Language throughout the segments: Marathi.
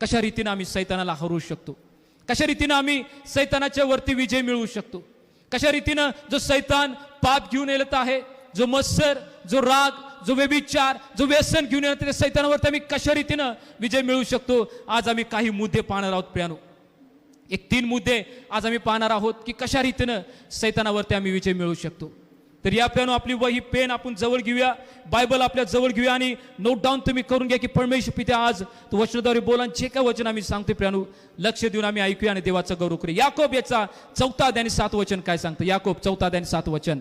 कशा रीतीने आम्ही सैतानाला हरवू शकतो, कशा रीतीने आम्ही सैतानाच्या वरती विजय मिळवू शकतो, कशा रीतीने जो सैतान पाप घेऊन येत आहे, जो मत्सर, जो राग, जो व्यभिचार, जो व्यसन घेऊन येत त्या सैतानावरती आम्ही कशा रीतीने विजय मिळवू शकतो, आज आम्ही काही मुद्दे पाहणार आहोत प्रियानो. एक 3 मुद्दे आज आम्ही पाहणार आहोत की कशा रीतीने सैतानावरती आम्ही विजय मिळवू शकतो. तर या प्रियानो आपली वही पेन आपण जवळ घेऊया, बायबल आपल्या जवळ घेऊया आणि नोट डाऊन तुम्ही करून घ्या की परमेश्वर पिता आज तो वचनाद्वारे बोला, जे काय वचन आम्ही सांगतो प्रियानो लक्ष देऊन आम्ही ऐकूया आणि देवाचा गौरव करूया. याकोब याचा 4 अध्याय 7 वचन काय सांगतं? याकोब 4 अध्याय 7 वचन.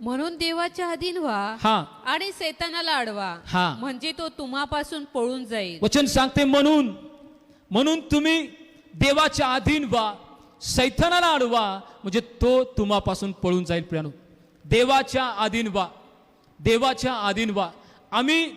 म्हणून देवाच्या अधीन व्हा आणि सैतानाला अडवा, म्हणजे तो तुम्हापासून पळून जाईल. वचन सांगते म्हणून तुम्ही देवाच्या अधीन व्हा, सैतानाला अडवा, म्हणजे तो तुम्हापासून पळून जाईल. प्रियानो देवाच्या अधीन व्हा, देवाच्या अधीन व्हा. आम्ही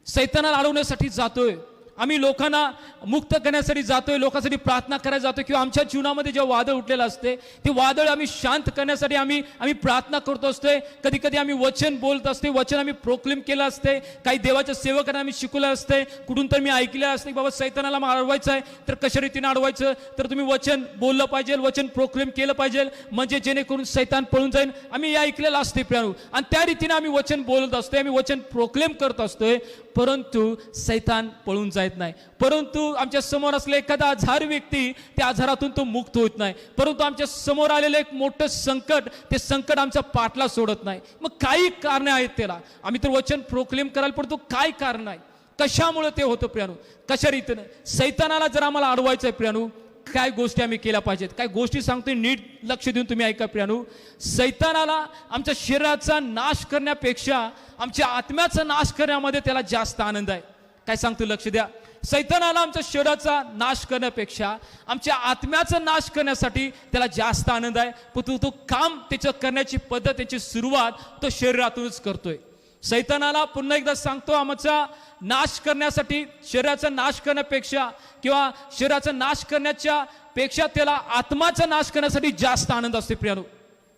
सैतानाला अडवण्यासाठी जातोय, आम्ही लोकांना मुक्त करण्यासाठी जातोय, लोकांसाठी प्रार्थना करायला जातोय, किंवा आमच्या जीवनामध्ये जेव्हा वादळ उठलेलं असते ते वादळ आम्ही शांत करण्यासाठी आम्ही प्रार्थना करतो असतोय. कधी कधी आम्ही वचन बोलत असते, वचन आम्ही प्रोक्लेम केलं असते, काही देवाच्या सेवकांना आम्ही शिकवलं असते, कुठून तर मी ऐकलं असते बाबा सैतानाला अडवायचं आहे तर कशा रीतीने अडवायचं, तर तुम्ही वचन बोललं पाहिजे, वचन प्रोक्लेम केलं पाहिजे, म्हणजे जेणेकरून सैतान पळून जाईल. आम्ही ऐकलेलं असते प्रियानो आणि त्या रीतीने आम्ही वचन बोलत असतोय, आम्ही वचन प्रोक्लेम करत असतोय, परंतु सैतान पळून जात नाही. परंतु आमच्या समोर असलेला एखादा आजार व्यक्ती त्या आजारातून तो मुक्त होत नाही. परंतु आमच्या समोर आलेलं एक मोठं संकट, ते संकट आमच्या पाठला सोडत नाही. मग काही कारणे आहेत त्याला, आम्ही तर वचन प्रोक्लेम करायला पडतो, काय कारण आहे, कशामुळे ते होतं प्रियानो, कशा रीतीनं सैतानाला जर आम्हाला अडवायचं आहे प्रियानो, काय गोष्टी आम्ही केल्या पाहिजेत, काय गोष्टी सांगतोय नीट लक्ष देऊन तुम्ही ऐका प्रियानो. सैतानाला आमच्या शरीराचा नाश करण्यापेक्षा आमच्या आत्म्याचा नाश करण्यामध्ये त्याला जास्त आनंद आहे. काय सांगतो लक्ष द्या. सैतानाला आमच्या शरीराचा नाश करण्यापेक्षा आमच्या आत्म्याचा नाश करण्यासाठी त्याला जास्त आनंद आहे. पण तो काम त्याचं करण्याची पद्धत, त्याची सुरुवात तो शरीरातूनच करतोय. सैतानाला पुन्हा एकदा सांगतो, आमचा नाश करण्यासाठी, शरीराचा नाश करण्यापेक्षा किंवा शरीराचा नाश करण्याच्या पेक्षा त्याला आत्माचा नाश करण्यासाठी जास्त आनंद असतो प्रियानो.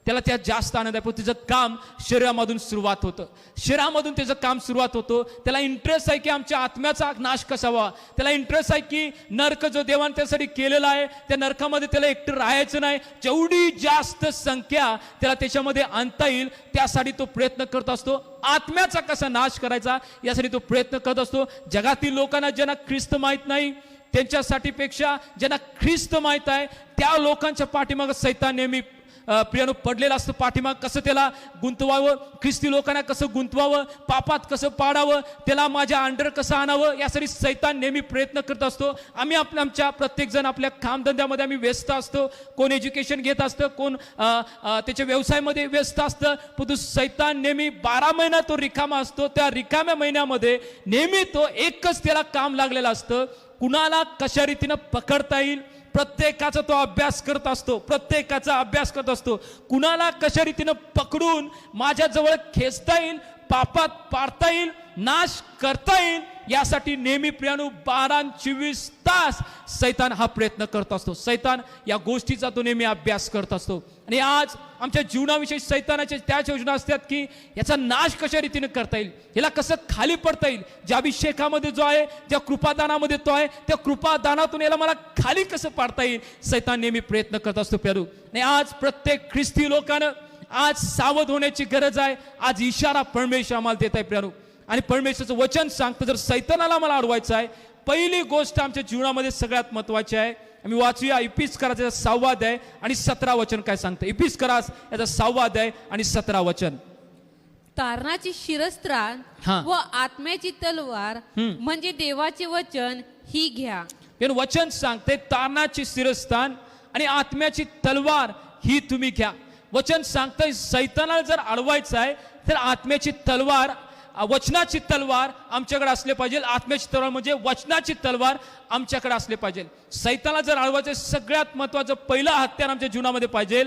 त्याला त्यात जास्त आनंद आहे. पण तिचं काम शरीरामधून सुरुवात होतं, शरीरामधून त्याचं काम सुरुवात होतं. त्याला इंटरेस्ट आहे की आमच्या आत्म्याचा नाश कसा व्हावा, त्याला इंटरेस्ट आहे की नरक जो देवाने त्यासाठी केलेला आहे त्या नरकामध्ये त्याला एकटं राहायचं नाही, जेवढी जास्त संख्या त्याला त्याच्यामध्ये आणता येईल त्यासाठी तो प्रयत्न करत असतो. आत्म्याचा कसा नाश करायचा यासाठी तो प्रयत्न करत असतो. जगातील लोकांना ज्यांना ख्रिस्त माहीत नाही त्यांच्यासाठी पेक्षा ज्यांना ख्रिस्त माहीत आहे त्या लोकांच्या पाठीमागं सैतान नेहमी प्रियानो पडलेलं असतं. पाठीमाग कसं त्याला गुंतवावं, ख्रिस्ती लोकांना कसं गुंतवावं, पापात कसं पाडावं, त्याला माझ्या अंडर कसं आणावं, यासाठी सैतान नेहमी प्रयत्न करत असतो. आम्ही आमच्या प्रत्येक जण आपल्या कामधंद्यामध्ये आम्ही व्यस्त असतो, कोण एज्युकेशन घेत असतं, कोण त्याच्या व्यवसायामध्ये व्यस्त असतं. पण सैतान नेहमी 12 महिना तो रिकामा असतो. त्या रिकाम्या महिन्यामध्ये नेहमी तो एकच त्याला काम लागलेलं असतं, कुणाला कशा रीतीनं पकडता येईल प्रत्येकाचा तो अभ्यास करत असतो, प्रत्येकाचा अभ्यास करत असतो. कुणाला कशा रीतीनं पकडून माझ्याजवळ खेचता येईल, पापात पाडता येईल, नाश करता येईल, यासाठी नेहमी प्रियानो 12-24 तास सैतान हा प्रयत्न करत असतो. सैतान या गोष्टीचा तो नेहमी अभ्यास करत असतो. आणि आज आमच्या जीवनाविषयी सैतानाच्या त्याच योजना असतात की याचा नाश कशा रीतीने करता येईल, याला कसं खाली पडता येईल, ज्या अभिषेकामध्ये जो आहे, ज्या कृपादानामध्ये तो आहे, त्या कृपादानातून याला मला खाली कसं पाडता येईल, सैतान नेहमी प्रयत्न करत असतो प्यारू. आणि आज प्रत्येक ख्रिस्ती लोकांना आज सावध होण्याची गरज आहे. आज इशारा परमेश्वर आम्हाला देत आहे प्यारू. आणि परमेश्वराचं वचन सांगतं जर सैतानाला मला अडवायचं आहे, पहिली गोष्ट आमच्या जीवनामध्ये सगळ्यात महत्वाची आहे. आम्ही वाचूया इफिसकराचा 6 अध्याय आणि 17 वचन काय सांगतं. इफिसकरास याचा 6 अध्याय आणि 17 वचन. तारणाची शिरस्त्राण व आत्म्याची तलवार म्हणजे देवाचे वचन ही घ्या. वचन सांगते तारणाची शिरस्त्राण आणि आत्म्याची तलवार ही तुम्ही घ्या. वचन सांगतंय सैतानाला जर अडवायचं आहे तर आत्म्याची तलवार, वचनाची तलवार आमच्याकडे असले पाहिजे. आत्म्याची तलवार म्हणजे वचनाची तलवार आमच्याकडे असले पाहिजे. सैतानाला जर अडवायचं सगळ्यात महत्वाचं पहिलं हत्यार आमच्या जीवनामध्ये पाहिजे,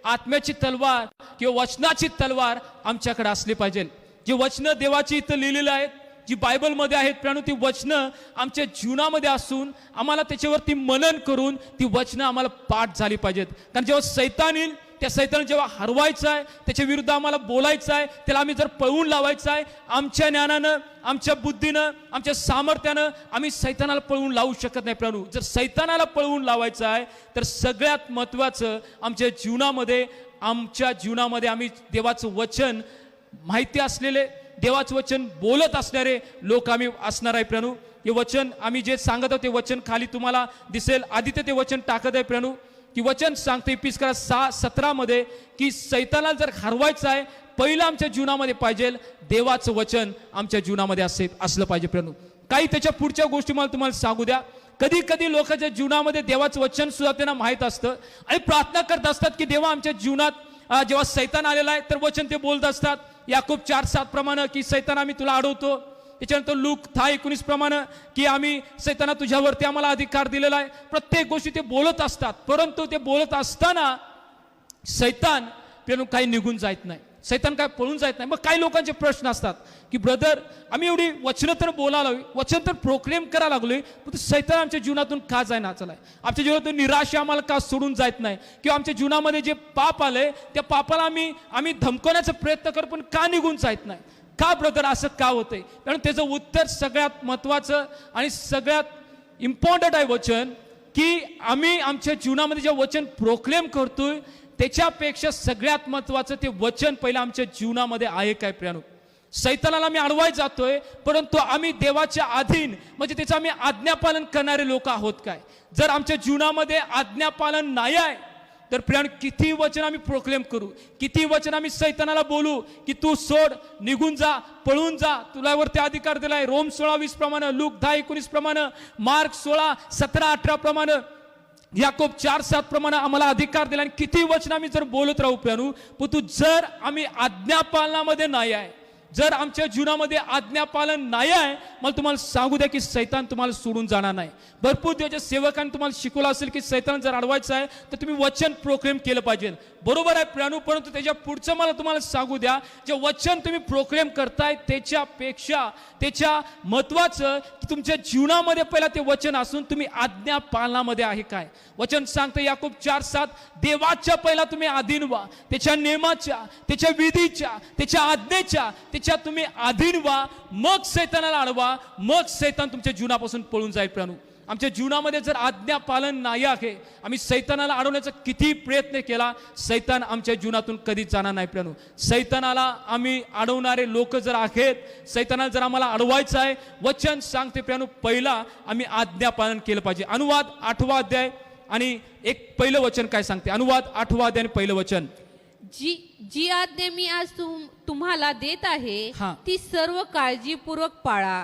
आत्म्याची तलवार किंवा वचनाची तलवार आमच्याकडे असली पाहिजे. जी वचनं देवाची इथं लिहिलेली आहेत, जी बायबलमध्ये आहेत प्रियानो, ती वचनं आमच्या जीवनामध्ये असून आम्हाला त्याच्यावरती मनन करून ती वचनं आम्हाला पाठ झाली पाहिजेत. कारण जेव्हा सैतान येईल त्या सैतानाला जेव्हा हरवायचं आहे, त्याच्या विरुद्ध आम्हाला बोलायचं आहे, त्याला आम्ही जर पळवून लावायचं आहे, आमच्या ज्ञानानं, आमच्या बुद्धीनं, आमच्या सामर्थ्यानं आम्ही सैतानाला पळवून लावू शकत नाही प्रभू. जर सैतानाला पळवून लावायचं आहे तर सगळ्यात महत्त्वाचं आमच्या जीवनामध्ये आम्ही देवाचं वचन माहिती असलेले, देवाचं वचन बोलत असणारे लोक आम्ही असणार आहे प्रभू. हे वचन आम्ही जे सांगत आहोत ते वचन खाली तुम्हाला दिसेल. आदित्य ते वचन टाकत आहे प्रभू की वचन सांगते इपिस्करा 6:17 मध्ये की सैतानाला जर हरवायचं आहे पहिलं आमच्या जीवनामध्ये पाहिजे देवाचं वचन आमच्या जीवनामध्ये असलं पाहिजे प्रभू. काही त्याच्या पुढच्या गोष्टी मला तुम्हाला सांगू द्या. कधी कधी लोकांच्या जीवनामध्ये देवाचं वचन सुद्धा त्यांना माहीत असतं आणि प्रार्थना करत असतात की देवा आमच्या जीवनात जेव्हा सैतान आलेला आहे तर वचन ते बोलत असतात. याकूब 4:7 प्रमाणे की सैतान आम्ही तुला अडवतो. त्याच्यानंतर लूक 10:19 प्रमाणे की आम्ही सैताना तुझ्यावरती आम्हाला अधिकार दिलेला आहे. प्रत्येक गोष्टी ते बोलत असतात, परंतु ते बोलत असताना सैतान काही निघून जात नाही, सैतान काय पळून जात नाही. मग काही लोकांचे प्रश्न असतात की ब्रदर आम्ही एवढी वचनं तर बोलायला लागलोय, वचन तर प्रोक्लेम करायला लागलोय, पण सैतान आमच्या जीवनातून का जायना चलाय, आमच्या जीवनातून निराशा आम्हाला का सोडून जात नाही, किंवा आमच्या जीवनामध्ये जे पाप आलंय त्या पापाला आम्ही धमकवण्याचा प्रयत्न करू पण का निघून जात नाही, का ब्रदर असं का होतंय. कारण त्याचं उत्तर सगळ्यात महत्वाचं आणि सगळ्यात इम्पॉर्टंट आहे वचन, की आम्ही आमच्या जीवनामध्ये जे वचन प्रोक्लेम करतोय त्याच्यापेक्षा सगळ्यात महत्वाचं ते वचन पहिलं आमच्या जीवनामध्ये आहे काय प्रियानो. सैतानाला आम्ही अडवाय जातोय परंतु आम्ही देवाच्या अधीन म्हणजे त्याचं आम्ही आज्ञापालन करणारे लोक आहोत काय. जर आमच्या जीवनामध्ये आज्ञापालन नाही आहे तर प्रियानो किती वचन आम्ही प्रोक्लेम करू, किती वचन आम्ही सैतानाला बोलू की तू सोड, निघून जा, पळून जा, तुलावरती अधिकार दिलाय. रोम 16:20 प्रमाणे, लूक 10:19 प्रमाणे, मार्क 16:17-18 प्रमाणे, याकूब 4:7 प्रमाणे आम्हाला अधिकार दिला. आणि किती वचन आम्ही जर बोलत राहू प्रियानो, पण जर आम्ही आज्ञापालनामध्ये नाही आहे, जर आमच्या जीवनामध्ये आज्ञापालन नाही आहे, मला तुम्हाला सांगू द्या की सैतान तुम्हाला सोडून जाणार नाही. भरपूर देवाच्या सेवकांनी तुम्हाला शिकवलं असेल की सैतान जर अडवायचं आहे तर तुम्ही वचन प्रोक्लेम केलं पाहिजे. बरोबर आहे प्रियानो, परंतु त्याच्या पुढचं मला तुम्हाला सांगू द्या, जे वचन तुम्ही प्रोक्लेम करताय त्याच्यापेक्षा त्याच्या महत्वाचं की तुमच्या जीवनामध्ये पहिला ते वचन असून तुम्ही आज्ञा पालनामध्ये आहे काय. वचन सांगतं याकूब 4:7 देवाच्या पहिला तुम्ही अधीन व्हा, त्याच्या नियमाच्या, त्याच्या विधीच्या, त्याच्या आज्ञेच्या त्याच्या तुम्ही अधीन व्हा, मग सैतानाला अडवा, मग सैतान तुमच्या जीवनापासून पळून जाईल. प्रियानो आमच्या जीवनामध्ये जर आज्ञा पालन नाही आहे, आम्ही सैतानाला अडवण्याचा किती प्रयत्न केला, सैतान आमच्या जीवनातून कधीच जाणार नाही. प्रियानो सैतानाला आम्ही अडवणारे लोक जर आहेत, सैतानाला जर आम्हाला अडवायचं आहे, वचन सांगते प्रियानो पहिला आम्ही आज्ञा पालन केलं पाहिजे. अनुवाद 8वा अध्याय आणि एक पहिलं वचन काय सांगते. अनुवाद 8वा अध्याय आणि पहिलं वचन, जी आज्ञा मी आज तुम्हाला देत आहे ती सर्व काळजीपूर्वक पाळा,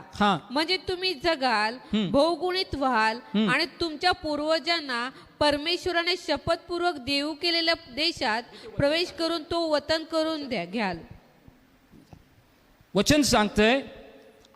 म्हणजे तुम्ही जगाल, बहुगुणित व्हाल आणि तुमच्या पूर्वजांना परमेश्वराने शपथपूर्वक देऊ केलेल्या देशात प्रवेश करून तो वतन करून घ्याल. वचन सांगतंय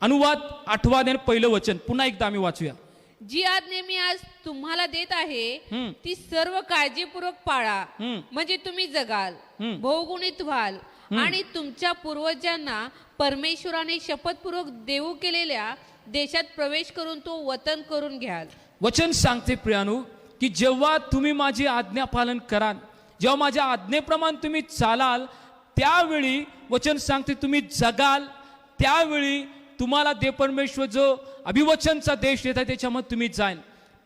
अनुवाद 8वा अध्याय पहिलं वचन पुन्हा एकदा आम्ही वाचूया. जी आज्ञा मी आज तुम्हाला देत आहे ती सर्व काळजीपूर्वक पाळा, म्हणजे तुम्ही जगाल, बहुगुणित व्हाल आणि तुमच्या पूर्वजांना परमेश्वराने शपथपूर्वक देऊ केलेल्या देशात प्रवेश करून तो वतन करून घ्याल. वचन सांगते प्रियानो की जेव्हा तुम्ही माझी आज्ञा पालन कराल, जेव्हा माझ्या आज्ञेप्रमाणे तुम्ही चालाल, त्यावेळी वचन सांगते तुम्ही जगाल, त्यावेळी तुम्हाला दे परमेश्वर जो अभिवचनचा देश देत आहे त्याच्यामध्ये तुम्ही जाल.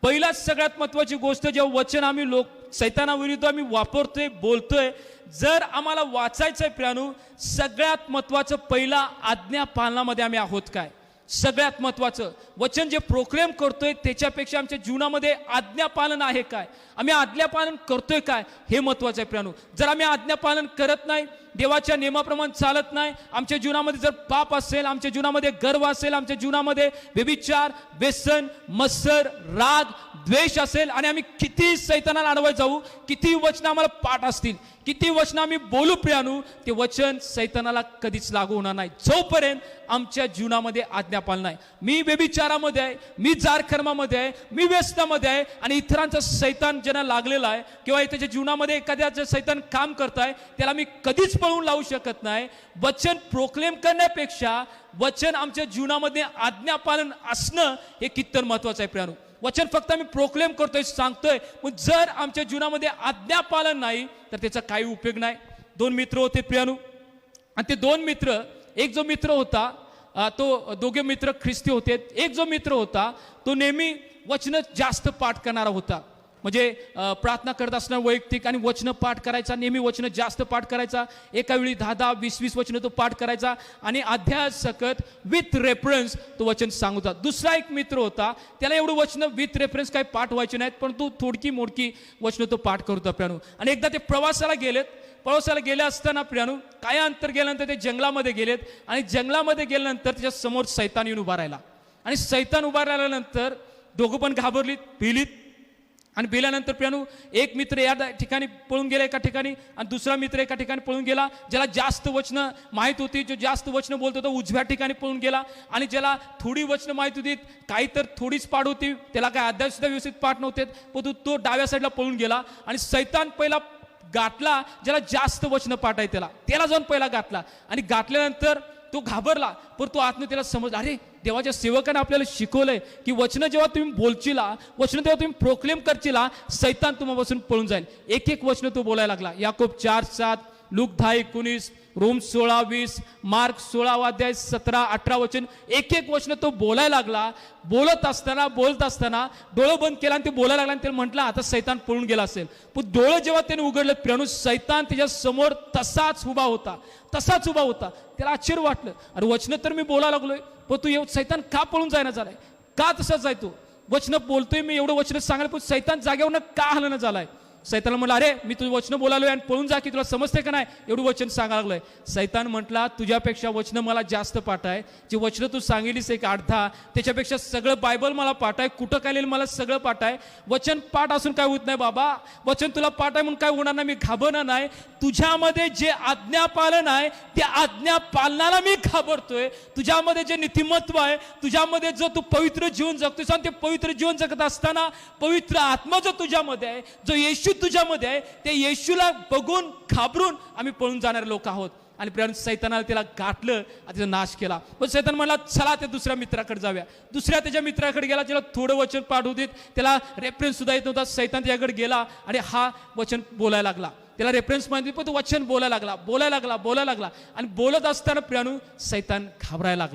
पहिला सगळ्यात महत्वाची गोष्ट जेव्हा वचन आम्ही सैतानाविरुद्ध आम्ही वापरतोय, बोलतोय, जर आम्हाला वाचायचंय प्रियानो, सगळ्यात महत्वाचं पहिला आज्ञा पालनामध्ये आम्ही आहोत काय. सगळ्यात महत्वाचं वचन जे प्रोक्लेम करतोय त्याच्यापेक्षा आमच्या जीवनामध्ये आज्ञापालन आहे काय, आम्ही आज्ञापालन करतोय काय, हे महत्वाचं आहे प्रियानो. जर आम्ही आज्ञापालन करत नाही, देवाच्या नियमाप्रमाणे चालत नाही, आमच्या जीवनामध्ये जर पाप असेल, आमच्या जीवनामध्ये गर्व असेल, आमच्या जीवनामध्ये व्यभिचार, व्यसन, मत्सर, राग, द्वेष असेल आणि आम्ही किती सैतानाला अडवाय जाऊ, किती वचन आम्हाला पाठ असतील, किती वचन आम्ही बोलू प्रियानो, ते वचन सैतानाला कधीच लागू होणार नाही जोपर्यंत आमच्या जीवनामध्ये आज्ञापालन नाही. मी व्यभिचारामध्ये आहे, मी जारखर्मामध्ये आहे, मी व्यसनामध्ये आहे आणि इतरांचा सैतान ज्यांना लागलेला आहे किंवा त्याच्या जीवनामध्ये एखाद्याचं सैतान काम करताय त्याला मी कधीच पळवून लावू शकत नाही. वचन प्रोक्लेम करण्यापेक्षा वचन आमच्या जीवनामध्ये आज्ञापालन असणं हे कित्तर महत्वाचं आहे प्रियानो. वचन फक्त आम्ही प्रोक्लेम करतोय, सांगतोय, पण जर आमच्या जीवनामध्ये आज्ञापालन नाही तर त्याचा काही उपयोग नाही. 2 मित्र होते प्रियानो, आणि ते 2 मित्र, एक जो मित्र होता तो, दोघे मित्र ख्रिस्ती होते. एक जो मित्र होता तो नेहमी वचन जास्त पाठ करणारा होता. म्हणजे प्रार्थना करत असताना वैयक्तिक आणि वचन पाठ करायचा, नेहमी वचन जास्त पाठ करायचा. एका वेळी 10-10, 20-20 वचन तो पाठ करायचा आणि अध्याय सकट विथ रेफरन्स तो वचन सांगत होता. दुसरा एक मित्र होता, त्याला एवढं वचन विथ रेफरन्स काही पाठ व्हायचे नाहीत, पण तो थोडकी मोडकी वचन तो पाठ करत होता प्रियानो. आणि एकदा ते प्रवासाला गेले असताना प्रियानो, काय अंतर गेल्यानंतर ते जंगलामध्ये गेलेत, आणि जंगलामध्ये गेल्यानंतर त्याच्या समोर सैतान येऊन उभा राहिला. आणि सैतान उभा राहिल्यानंतर दोघं पण घाबरलीत, भिलीत. आणि भिल्यानंतर प्रियानो, एक मित्र या ठिकाणी पळून गेला एका ठिकाणी, आणि दुसरा मित्र एका ठिकाणी पळून गेला. ज्याला जास्त वचनं माहीत होती, जो जास्त वचनं बोलत होता, उजव्या ठिकाणी पळून गेला. आणि ज्याला थोडी वचनं माहीत होती, काही तर थोडीच पाठ होती, त्याला काय अध्याय सुद्धा व्यवस्थित पाठ नव्हते, पण तो डाव्या साईडला पळून गेला. आणि सैतान पहिला गाठला ज्याला जास्त वचनं पाठ आहे, त्याला जाऊन पहिला गाठला. आणि गाठल्यानंतर तो घाबरला, पण तो आत्म त्याला समजला, अरे देवाच्या सेवकाने आपल्याला शिकवलंय की वचन जेव्हा तुम्ही बोलचिला, वचन तेव्हा तुम्ही प्रोक्लेम करचिला, सैतान तुम्हापासून पळून जाईल. एक एक वचन तो बोलायला लागला. याकोब 4:7, लूक 10:19, रोम 16:20, मार्क 16 17-18 वचन, एक एक वचन तो बोलायला लागला. बोलत असताना डोळं बंद केला आणि ते बोलायला लागला. आणि त्याला म्हटलं आता सैतान पळून गेला असेल, पण डोळं जेव्हा त्याने उघडलं प्रियानो, सैतान त्याच्या समोर तसाच उभा होता. त्याला आश्चर्य वाटलं, अरे वचन तर मी बोलायला लागलोय, पण तू सैतान का पळून जायना झालाय, का तसाच आहे तो? वचन बोलतोय मी, एवढं वचन सांगायला, पण सैतान जागेवरनं का हलणं झालाय? सैतान म्हटलं, अरे मी तुझं वचन बोलालोय आणि पळून जा की, तुला समजते का नाही एवढं वचन सांगायला लागलंय. सैतान म्हटला, तुझ्यापेक्षा वचन मला जास्त पाठ आहे. जे वचन तू सांगितलीस एक 8-10, त्याच्यापेक्षा सगळं बायबल मला पाठ आहे, कुठं काय लिहिलं मला सगळं पाठ आहे. वचन पाठ असून काय होत नाही बाबा, वचन तुला पाठ आहे म्हणून काय होणार नाही, मी घाबरणार नाही. तुझ्यामध्ये जे आज्ञापालन आहे त्या आज्ञापालनाला मी घाबरतोय. तुझ्यामध्ये जे नीतिमत्व आहे, तुझ्यामध्ये जो तू पवित्र जीवन जगतोस, आणि ते पवित्र जीवन जगत असताना पवित्र आत्मा जो तुझ्यामध्ये आहे, जो येशू तुझ्यामध्ये आहे, त्या येशूला बघून घाबरून आम्ही पळून जाणारे लोक आहोत. आणि प्रिय सैतानाला त्याला गाठलं आणि त्याचा नाश केला. पण सैतान म्हणला, चला त्या दुसऱ्या मित्राकडे जाऊया. दुसऱ्या त्याच्या मित्राकडे गेला, ज्याला थोडं वचन पाठ होते, त्याला रेफरन्स सुद्धा येत नव्हता. सैतान त्याच्याकडे गेला आणि हा वचन बोलायला लागला. त्याला रेफरन्स माहिती, पण तो वचन बोलायला लागला. आणि बोलत असताना प्रियानो, सैतान घाबरायला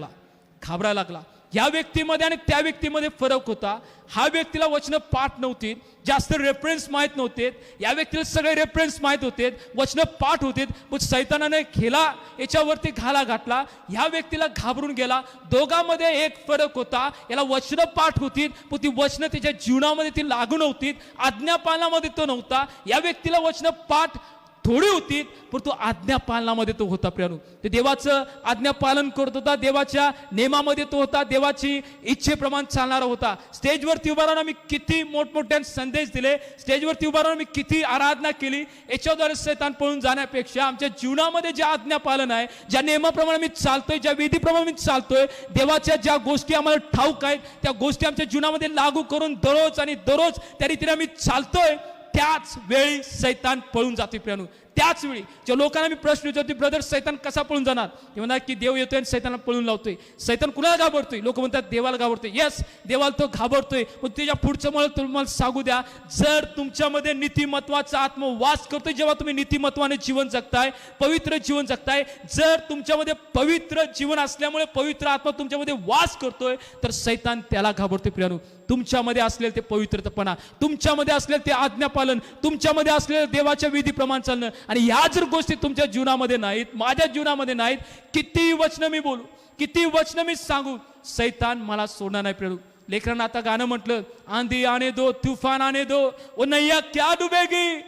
लागला. या व्यक्तीमध्ये आणि त्या व्यक्तीमध्ये फरक होता. हा व्यक्तीला वचन पाठ नव्हती, जास्त रेफरन्स माहीत नव्हते. या व्यक्तीला सगळे रेफरन्स माहीत होते, वचन पाठ होते, पण सैतानाने खेला याच्यावरती घाला घातला. ह्या व्यक्तीला घाबरून गेला. दोघांमध्ये एक फरक होता, याला वचन पाठ होती, पण ती वचन त्याच्या जीवनामध्ये ती लागू नव्हती, आज्ञापालनामध्ये तो नव्हता. या व्यक्तीला वचन पाठ थोडी होती, पण तो आज्ञापालनामध्ये तो होता. प्रियानो, ते देवाचं आज्ञापालन करत होता, देवाच्या नियमामध्ये तो होता, देवाची इच्छेप्रमाणे चालणारा होता. स्टेजवरती उभा राहून आम्ही किती मोठमोठ्या संदेश दिले, स्टेजवरती उभा राहून आम्ही किती आराधना केली, याच्याद्वारे सैतान पळून जाण्यापेक्षा आमच्या जीवनामध्ये जे आज्ञापालन आहे, ज्या नियमाप्रमाणे मी चालतोय, ज्या विधीप्रमाणे मी चालतोय, देवाच्या ज्या गोष्टी आम्हाला ठाऊक आहेत, त्या गोष्टी आमच्या जीवनामध्ये लागू करून दररोज त्या रीतीने आम्ही चालतोय, त्याच वेळी सैतान पळून जाते. प्रियानो, त्याच वेळी ज्या लोकांना मी प्रश्न विचारतो, ब्रदर सैतान कसा पळून जाणार? ते म्हणतात की देव येतोय आणि सैतानाला पळून लावतोय. सैतान कुणाला घाबरतोय? लोक म्हणतात देवाला घाबरतोय. येस, देवाला तो घाबरतोय, पण त्याच्या पुढचं मला तुम्हाला सांगू द्या, जर तुमच्यामध्ये नीतिमत्वाचा आत्मा वास करतोय, जेव्हा तुम्ही नीतिमत्वाने जीवन जगताय, पवित्र जीवन जगताय, जर तुमच्यामध्ये पवित्र जीवन असल्यामुळे पवित्र आत्मा तुमच्यामध्ये वास करतोय, तर सैतान त्याला घाबरतोय. प्रियानो, तुमच्यामध्ये असलेले ते पवित्रपणा, तुमच्यामध्ये असलेले ते आज्ञापालन, तुमच्यामध्ये असलेले देवाच्या विधीप्रमाणे चालणं, आणि ह्या जर गोष्टी तुमच्या जीवनामध्ये नाहीत, माझ्या जीवनामध्ये नाहीत, किती वचन मी बोलू, किती वचन मी सांगू, सैतान मला सोडणार नाही. प्रिय लेकरांना आता गाणं म्हटलं, आंधी आने दो, तूफान आने दो, वो नैया क्या डुबेगी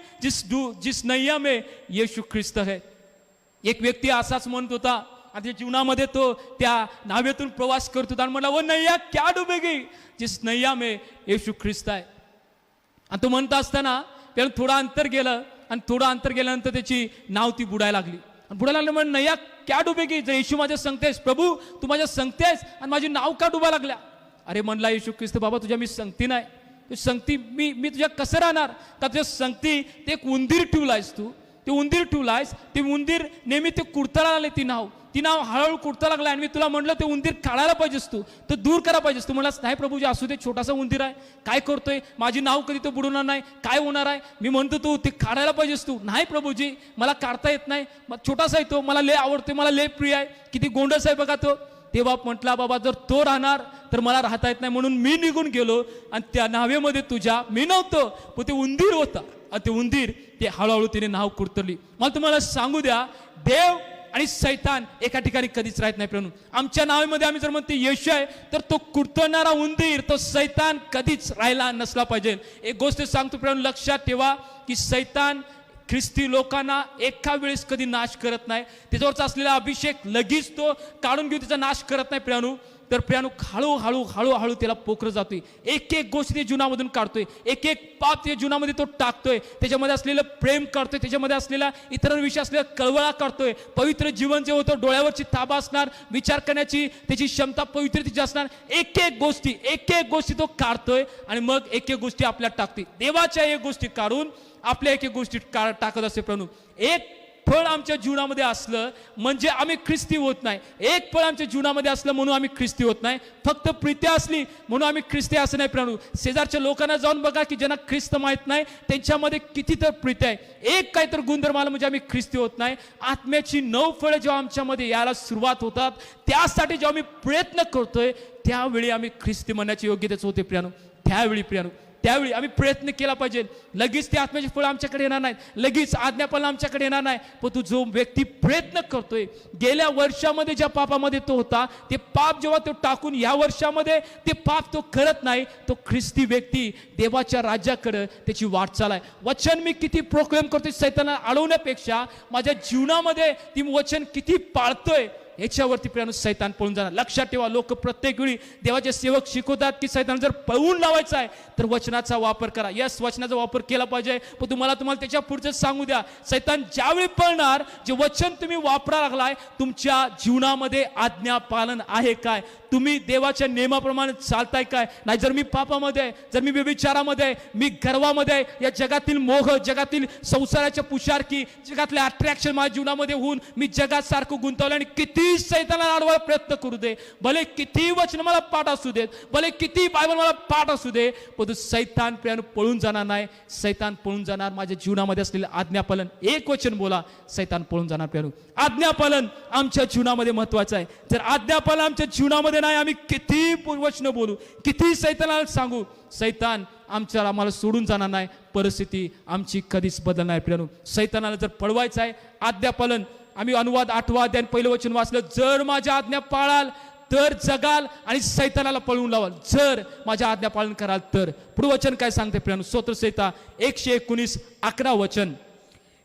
जिस नैया में यीशु ख्रिस्त है. एक व्यक्ती असाच म्हणत होता, आणि जीवनामध्ये तो त्या नावेतून प्रवास करत होता आणि म्हणला, वो नैया क्या डुबेगी जिस नैया में यीशु ख्रिस्त आहे. आणि तो म्हणत असताना त्याला थोडं अंतर गेलं, आणि थोडं अंतर गेल्यानंतर त्याची नाव ती बुडायला लागली. म्हणजे नैया क्या डुबेगी, जर येशू माझ्या संगतेस, प्रभू तू माझ्या संगतेस आणि माझी नाव का डुबा लागल्या? अरे म्हणला येशू ख्रिस्त, बाबा तुझ्या मी संगती नाही, तू संगती मी तुझ्या कसं राहणार? का तुझ्या संगती ते एक उंदीर ठेवलायस तू, ते उंदीर ठेवलायस, ते उंदीर नेहमी ते कुडताला लागले, ती नाव हळूहळू कुडता लागला. आणि मी तुला म्हटलं ते उंदीर काढायला पाहिजेस, तू दूर करा पाहिजेस. तू म्हणलास नाही प्रभूजी असू दे, छोटासा उंदीर आहे, काय करतोय, माझी नाव कधी तो बुडवणार नाही, काय होणार आहे. मी म्हणतो तू ते काढायला पाहिजेस. तू नाही प्रभूजी मला काढता येत नाही, छोटासा आहे तो, मला लय आवडतोय, मला लय प्रिय आहे, किती गोंडस आहे बघा तो. ते बाप म्हटला बाबा जर तो राहणार तर मला राहता येत नाही, म्हणून मी निघून गेलो आणि त्या नावेमध्ये तुझ्या मी नव्हतो, पण ते उंदीर होता. आणि ते उंदीर ते हळूहळू तिने नाव कुरतरली. मला तुम्हाला सांगू द्या, देव आणि सैतान एका ठिकाणी कधीच राहत नाही. प्रणू आमच्या नावामध्ये आम्ही जर म्हणतो येशू आहे, तर तो कुरतरणारा उंदीर, तो सैतान कधीच राहिला नसला पाहिजे. एक गोष्ट सांगतो प्रणू, लक्षात ठेवा की सैतान ख्रिस्ती लोकांना एका वेळेस कधी नाश करत नाही. त्याच्यावरचा असलेला अभिषेक लगेच तो काढून घेऊन त्याचा नाश करत नाही प्रियानू. तर प्रियानू हळूहळू त्याला पोखरं जातोय, एक एक गोष्ट ते जीवनामधून काढतोय, एक एक पाप त्या जीवनामध्ये तो टाकतोय, त्याच्यामध्ये असलेलं प्रेम काढतोय, त्याच्यामध्ये असलेला इतरांविषयी असलेला कळवळा काढतोय. पवित्र जीवन जे होतं, डोळ्यावरची ताबा असणार, विचार करण्याची त्याची क्षमता पवित्रतेची असणार, एक एक गोष्टी तो काढतोय आणि मग एक एक गोष्टी आपल्यात टाकतोय. देवाच्या एक गोष्टी काढून आपल्या एक एक गोष्टी टाकत असते. प्रणू एक फळ आमच्या जीवनामध्ये असलं म्हणजे आम्ही ख्रिस्ती होत नाही. एक फळ आमच्या जीवनामध्ये असलं म्हणून आम्ही ख्रिस्ती होत नाही. फक्त प्रीती असली म्हणून आम्ही ख्रिस्ती असं नाही. प्रणू शेजारच्या लोकांना जाऊन बघा की ज्यांना ख्रिस्त माहित नाही त्यांच्यामध्ये किती तर प्रीती आहे. एक काहीतरी गुणधर्म आला म्हणजे आम्ही ख्रिस्ती होत नाही. आत्म्याची 9 फळं जेव्हा आमच्यामध्ये यायला सुरुवात होतात, त्यासाठी जेव्हा आम्ही प्रयत्न करतोय त्यावेळी आम्ही ख्रिस्ती म्हणण्याची योग्यतेच होते. प्रियानो त्यावेळी आम्ही प्रयत्न केला पाहिजे. लगेच ते आत्म्याची फळं आमच्याकडे येणार नाहीत, लगेच आज्ञापालन आमच्याकडे येणार नाही. पण तू जो व्यक्ती प्रयत्न करतोय, गेल्या वर्षामध्ये ज्या पापामध्ये तो होता, ते पाप जेव्हा तो टाकून या वर्षामध्ये ते पाप तो करत नाही, तो ख्रिस्ती व्यक्ती देवाच्या राज्याकडे त्याची वाटचाल आहे. वचन मी किती प्रोक्लेम करतोय सैतानाला अडवण्यापेक्षा माझ्या जीवनामध्ये ती वचन किती पाळतोय याच्यावरती प्रियानो सैतान पळून जाणार. लक्षात ठेवा, लोक प्रत्येक वेळी देवाचे सेवक शिकवतात की सैतान जर पळवून लावायचा आहे तर वचनाचा वापर करा. यस, वचनाचा वापर केला पाहिजे. पण तुम्हाला त्याच्या पुढचं सांगू द्या, सैतान ज्यावेळी पळणार, जे वचन तुम्ही वापरा लागलाय, तुमच्या जीवनामध्ये आज्ञा पालन आहे काय? तुम्ही देवाच्या नियमाप्रमाणे चालताय काय? नाही जर मी पापामध्ये आहे, जर मी व्यभिचारामध्ये आहे, मी गर्वामध्ये आहे, या जगातील मोह, जगातील संसाराच्या पुशारकी, जगातले अट्रॅक्शन माझ्या जीवनामध्ये होऊन मी जगात सारखं गुंतवलं आणि किती सैतानाला अडवायला प्रयत्न करू दे, भले किती वचन मला पाठ असू देत, भले किती बायबल मला पाठ असू दे, पण सैतान प्रियानो पळून जाणार नाही. सैतान पळून जाणार माझ्या जीवनामध्ये असलेलं आज्ञापालन. एक वचन बोला, सैतान पळून जाणार. प्रियानो आज्ञापालन आमच्या जीवनामध्ये महत्वाचं आहे. जर आज्ञापालन आमच्या जीवनामध्ये नाही, आम्ही किती वचन बोलू, किती सैतानाला सांगू, सैतान आम्हाला सोडून जाणार नाही. परिस्थिती आमची कधीच बदलणार नाही. प्रियानो सैतानाला जर पळवायचं आहे, आज्ञापालन, आम्ही अनुवाद 8वा अध्याय पहिलं वचन वाचलं, जर माझ्या आज्ञा पाळाल तर जगाल आणि सैतानाला पळवून लावाल. जर माझ्या आज्ञा पालन कराल तर. पुढे वचन काय सांगते प्रियानो? स्तोत्रसंहिता 119:11 वचन,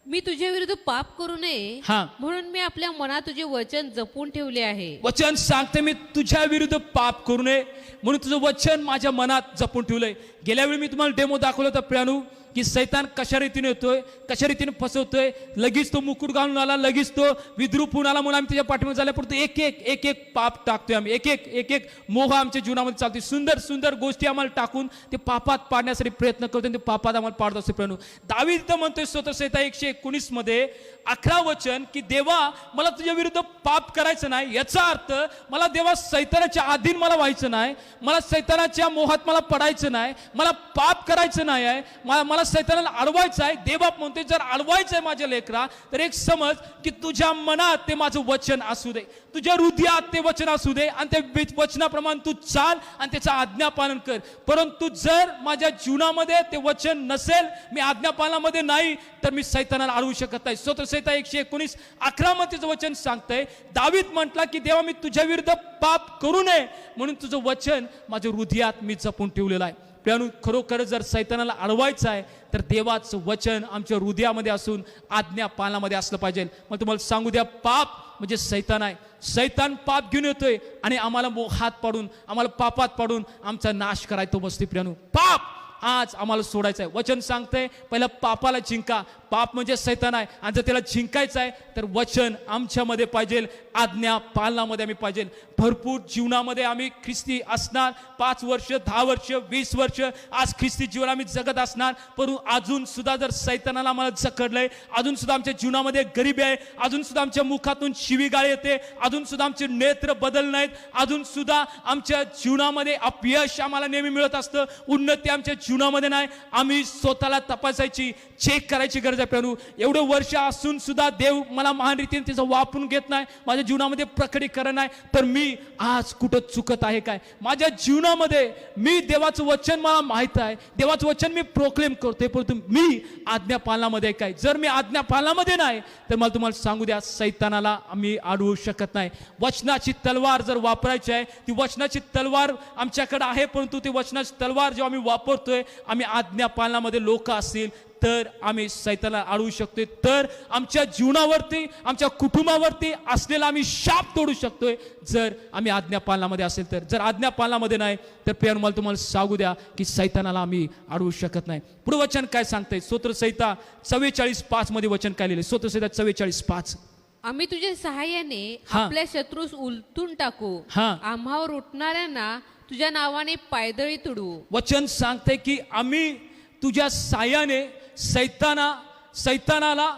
मी तुझ्या विरुद्ध पाप करू नये म्हणून मी आपल्या मनात तुझे वचन जपून ठेवले आहे. वचन सांगते मी तुझ्या विरुद्ध पाप करू नये म्हणून तुझं वचन माझ्या मनात जपून ठेवलंय. गेल्या वेळी मी तुम्हाला डेमो दाखवलं होतं प्रियानो की सैतान कशा रीतीने येतोय, कशा रीतीने फसवतोय. लगेच तो मुकुट घालून आला, लगेच तो विद्रूप होऊन आला म्हणून आम्ही त्याच्या पाठीमागे झाल्या, परंतु एक एक पाप टाकतोय आम्ही, एक एक मोह आमच्या जीवनामध्ये चालतोय. सुंदर गोष्टी आम्हाला टाकून ते पापात पाडण्यासाठी प्रयत्न करतोय, ते पापात आम्हाला पाडत असतो. प्रियानो दावीद तर म्हणतोय स्तोत्रसंहिता 119 मध्ये 11 वचन की देवा मला तुझ्या विरुद्ध पाप करायचं नाही. याचा अर्थ मला देवा सैतानाच्या अधीन मला व्हायचं नाही, मला सैतानाच्या मोहात मला पडायचं नाही, मला पाप करायचं नाही आहे, मला सैतानाला अडवायचं आहे. देवबाप म्हणतोय जर अडवायचं आहे माझ्या लेकरा तर एक समज की तुझ्या मनात ते माझं वचन असू दे, तुझ्या हृदयात ते वचन असू दे आणि ते वचनाप्रमाणे तू चाल आणि त्याचं आज्ञापालन कर. परंतु जर माझ्या जीवनामध्ये ते वचन नसेल, मी आज्ञापालनामध्ये नाही, तर मी सैतानाला अडवू शकत नाही. स्तोत्रसंहिता 119:11 मध्ये वचन सांगतंय, दावीद म्हटला की देवा मी तुझ्या विरुद्ध पाप करू नये म्हणून तुझं वचन माझ्या हृदयात मी जपून ठेवलेलं आहे. प्रियानो खरोखर जर सैतानाला अडवायचं आहे तर देवाचं वचन आमच्या हृदयामध्ये असून आज्ञा पालनामध्ये असलं पाहिजे. मग तुम्हाला सांगू द्या, पाप म्हणजे सैतान आहे. सैतान पाप घेऊन येतोय आणि आम्हाला मोहात पाडून, आम्हाला पापात पाडून आमचा नाश करायचा बसते. प्रियानो पाप आज आम्हाला सोडायचं आहे. वचन सांगतंय पहिला पापाला जिंका. पाप म्हणजे सैतान आहे आणि जर त्याला जिंकायचं आहे तर वचन आमच्यामध्ये पाहिजे, आज्ञा पालनामध्ये आम्ही पाहिजे. भरपूर जीवनामध्ये आम्ही ख्रिस्ती असणार, 5 वर्ष 10 वर्ष 20 वर्ष आज ख्रिस्ती जीवन आम्ही जगत असणार, परंतु अजून सुद्धा जर सैतानाला आम्हाला जखडलंय, अजून सुद्धा आमच्या जीवनामध्ये गरिबी आहे, अजून सुद्धा आमच्या मुखातून शिवीगाळ येते, अजून सुद्धा आमचे नेत्र बदल नाहीत, अजून सुद्धा आमच्या जीवनामध्ये अपयश आम्हाला नेहमी मिळत असतं, उन्नती आमच्या जीवनामध्ये नाही, आम्ही स्वतःला तपासायची, चेक करायची गरज आहे. प्रियानो, एवढं वर्ष असून सुद्धा देव मला महान रीतीने त्याचं वापरून घेत नाही, माझ्या जीवनामध्ये प्रकटीकरण नाही, तर मी आज कुठं चुकत आहे काय? माझ्या जीवनामध्ये मी देवाचं वचन मला माहित आहे, देवाचं वचन मी प्रोक्लेम करतोय, परंतु मी आज्ञा पालनामध्ये काय? जर मी आज्ञा पालनामध्ये नाही तर मला तुम्हाला सांगू द्या, सैतानाला आम्ही अडवू शकत नाही. वचनाची तलवार जर वापरायची आहे, ती वचनाची तलवार आमच्याकडे आहे, परंतु ती वचनाची तलवार जेव्हा आम्ही वापरतोय, आम्ही आज्ञा पालनामध्ये लोक असतील तर आम्ही सैतानाला अडवू शकतोय, तर आमच्या जीवनावरती आमच्या कुटुंबावरती असलेला आम्ही शाप तोडू शकतोय, जर आम्ही आज्ञा पालनामध्ये असेल तर. जर आज्ञा पालनामध्ये नाही तर प्रियानो, मला तुम्हाला सांगू द्या की सैतानाला आम्ही अडवू शकत नाही. पुढे वचन काय सांगतंय? स्तोत्रसंहिता 44:5 मध्ये वचन काय लिहिलंय? स्तोत्रसंहिता 44:5. आम्ही तुझ्या सहाय्याने आपल्या शत्रूस उलटून टाकू, आम्हावर उठणाऱ्यांना तुझ्या नावाने पायदळी तुडू. वचन सांगते की आम्ही तुझ्या साह्याने सैतानाला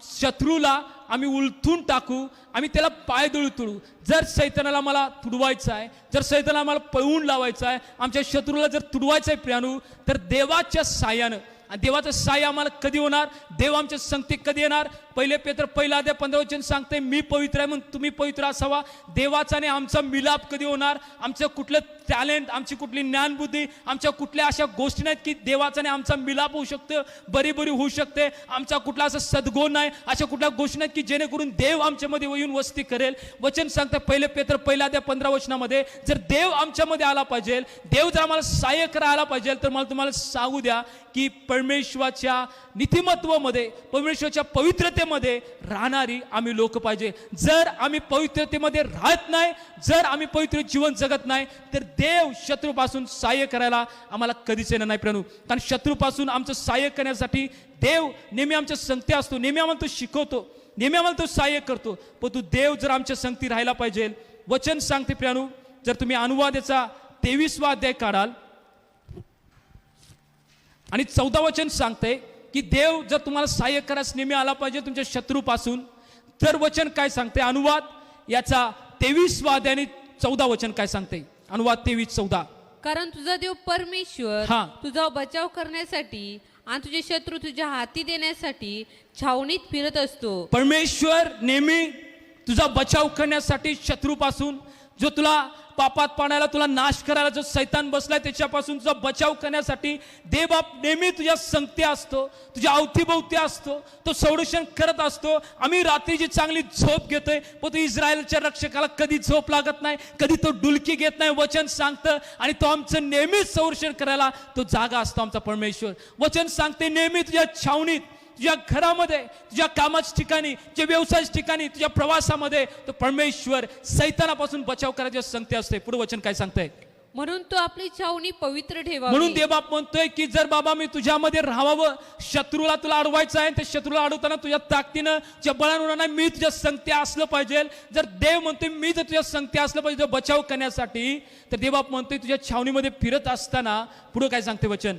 शत्रूला आम्ही उलथून टाकू, आम्ही त्याला पायदळी तुडू. जर सैतानाला मला तुडवायचं आहे, जर सैतानाला मला पळवून लावायचं आहे, आमच्या शत्रूला जर तुडवायचं आहे प्रियानो, तर देवाच्या साह्यानं. आणि देवाचं साह्य आम्हाला कधी होणार? देव आमच्या संगती कधी येणार? 1 पेत्र 1:15 सांगते, मी पवित्र आहे म्हणून तुम्ही पवित्र असावा. देवाचा आणि आमचा मिलाप कधी होणार? आमचं कुठलं टॅलेंट, आमची कुठली ज्ञानबुद्धी, आमच्या कुठल्या अशा गोष्टी नाहीत की देवाचा आणि आमचा मिलाप होऊ शकतं, बरी होऊ शकते, आमचा कुठला असा सद्गुण नाही, अशा कुठल्या गोष्टी नाहीत की जेणेकरून देव आमच्यामध्ये येऊन वस्ती करेल. वचन सांगतं 1 पेत्र 1:15 जर देव आमच्यामध्ये आला पाहिजे, देव जर आम्हाला सहाय्य करायला पाहिजे, तर मला तुम्हाला सांगू द्या की परमेश्वराच्या नीतिमत्वामध्ये, परमेश्वराच्या पवित्रतेमध्ये राहणारी आम्ही लोक पाहिजे. जर आम्ही पवित्रतेमध्ये राहत नाही, जर आम्ही पवित्र जीवन जगत नाही, तर देव शत्रूपासून सहाय्य करायला आम्हाला कधीच येणार नाही प्रियानो. कारण शत्रूपासून आमचं सहाय्य करण्यासाठी देव नेहमी आमच्या संगती असतो, नेहमी आम्हाला तो शिकवतो, नेहमी आम्हाला तो सहाय्य करतो. पण तू देव जर आमच्या संगती राहायला पाहिजे. वचन सांगते प्रियानो, जर तुम्ही अनुवादाचा 23वा अध्याय काढाल आणि 14 वचन सांगते की देव जर तुम्हाला सहाय्य करायला नेहमी आला पाहिजे तुमच्या शत्रूपासून, तर वचन काय सांगते? अनुवाद याचा 23वा अध्याय आणि 14 वचन काय सांगते? अनुवाद 23:14. कारण तुझा देव परमेश्वर तुझा बचाव करण्यासाठी आणि तुझे शत्रू तुझ्या हाती देण्यासाठी छावणीत फिरत असतो. परमेश्वर नेहमी तुझा बचाव करण्यासाठी शत्रूपासून, जो तुला पापात पाण्याला, तुला नाश करायला जो सैतान बसलाय त्याच्यापासून तुझा बचाव करण्यासाठी देव बाप नेहमी तुझ्या संगती असतो, तुझ्या अवतीभोवती असतो, तो संरक्षण करत असतो. आम्ही रात्रीची चांगली झोप घेतोय, पण तो इस्रायलच्या रक्षकाला कधी झोप लागत नाही, कधी तो डुलकी घेत नाही. वचन सांगतं आणि तो आमचं नेहमीच संरक्षण करायला तो जागा असतो आमचा परमेश्वर. वचन सांगते नेहमी तुझ्या छावणीत, तुझ्या घरामध्ये, तुझ्या कामाच्या ठिकाणी, तुझ्या व्यवसायाच्या ठिकाणी, तुझ्या प्रवासामध्ये तो परमेश्वर सैतानापासून बचाव करायची संगती असते. पुढे वचन काय सांगतंय? म्हणून तो आपली छावणी पवित्र ठेवा. म्हणून देवबाप म्हणतोय की जर बाबा मी तुझ्यामध्ये राहावं, शत्रूला तुला अडवायचं आहे, त्या शत्रूला अडवताना तुझ्या ताकदीनं, तुझ्या बळानं होणार नाही, मी तुझ्या संगती असलं पाहिजे. जर देव म्हणतोय मी जर तुझ्या संगती असलं पाहिजे बचाव करण्यासाठी, तर देवबाप म्हणतोय तुझ्या छावणीमध्ये फिरत असताना पुढे काय सांगते वचन?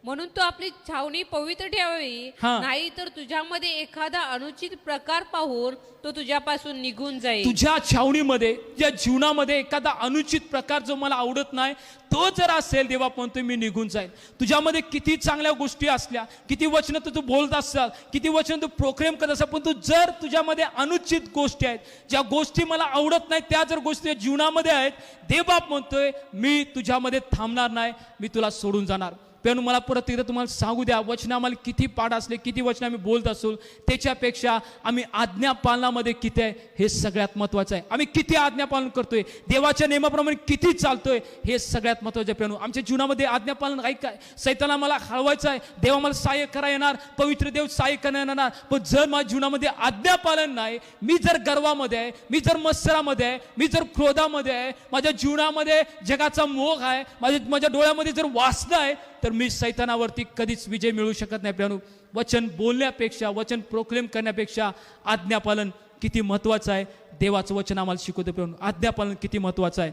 म्हणून तो आपली छावणी पवित्र ठेवावी, नाही तर तुझ्यामध्ये एखादा अनुचित प्रकार पाहून तो तुझ्यापासून निघून जाईल. तुझ्या छावणीमध्ये, तुझ्या जीवनामध्ये एखादा अनुचित प्रकार जो मला आवडत नाही तो जर असेल, देवा म्हणतोय मी निघून जाईल. तुझ्यामध्ये किती चांगल्या गोष्टी असल्या, किती वचन तू बोलत असाल, किती वचन तू प्रोक्लेम करत असाल, पण तू जर तुझ्यामध्ये अनुचित गोष्टी आहेत, ज्या गोष्टी मला आवडत नाही, त्या जर गोष्टी जीवनामध्ये आहेत, देवबाप म्हणतोय मी तुझ्यामध्ये थांबणार नाही, मी तुला सोडून जाणार. पण मला परत एकदा तुम्हाला सांगू द्या, वचन आम्हाला किती पाठ असले, किती वचन आम्ही बोलत असू, त्याच्यापेक्षा आम्ही आज्ञा पालनामध्ये किती आहे हे सगळ्यात महत्वाचं आहे. आम्ही किती आज्ञा पालन करतोय, देवाच्या नियमाप्रमाणे किती चालतोय, हे सगळ्यात महत्वाचं आहे. प्रियानो, आमच्या जीवनामध्ये आज्ञा पालन काय काय? सैतानाला मला हळवायचं आहे, देवा मला सहाय्य करा येणार, पवित्र देव सहाय्य करणार येणार, पण जर माझ्या जीवनामध्ये आज्ञा पालन नाही, मी जर गर्वामध्ये आहे, मी जर मत्सरामध्ये आहे, मी जर क्रोधामध्ये आहे, माझ्या जीवनामध्ये जगाचा मोह आहे, माझ्या डोळ्यामध्ये जर वासना आहे, तर मी सैतानावरती कधीच विजय मिळू शकत नाही. प्रियानो, वचन बोलण्यापेक्षा, वचन प्रोक्लेम करण्यापेक्षा आज्ञापालन किती महत्त्वाचं आहे देवाचं वचन आम्हाला शिकवतं प्रियानो. आज्ञापालन किती महत्त्वाचं आहे.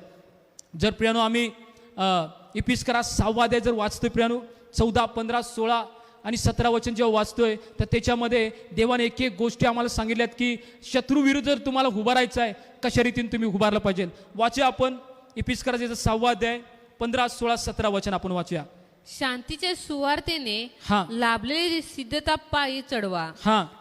जर प्रियानो आम्ही इपिस्करा 6 अध्याय जर वाचतोय प्रियानो, 14, 15, 16 आणि 17 वचन जेव्हा वाचतोय तर त्याच्यामध्ये देवाने एक एक गोष्टी आम्हाला सांगितल्यात की शत्रू विरुद्ध जर तुम्हाला उभारायचं आहे कशा रीतीने तुम्ही उभारलं पाहिजे. वाचूया आपण इपिस्कराचा 6 अध्याय 15, 16, 17 वचन आपण वाचूया. शांतीच्या सुवार्तेने लाभलेली सिद्धता पायी चढवा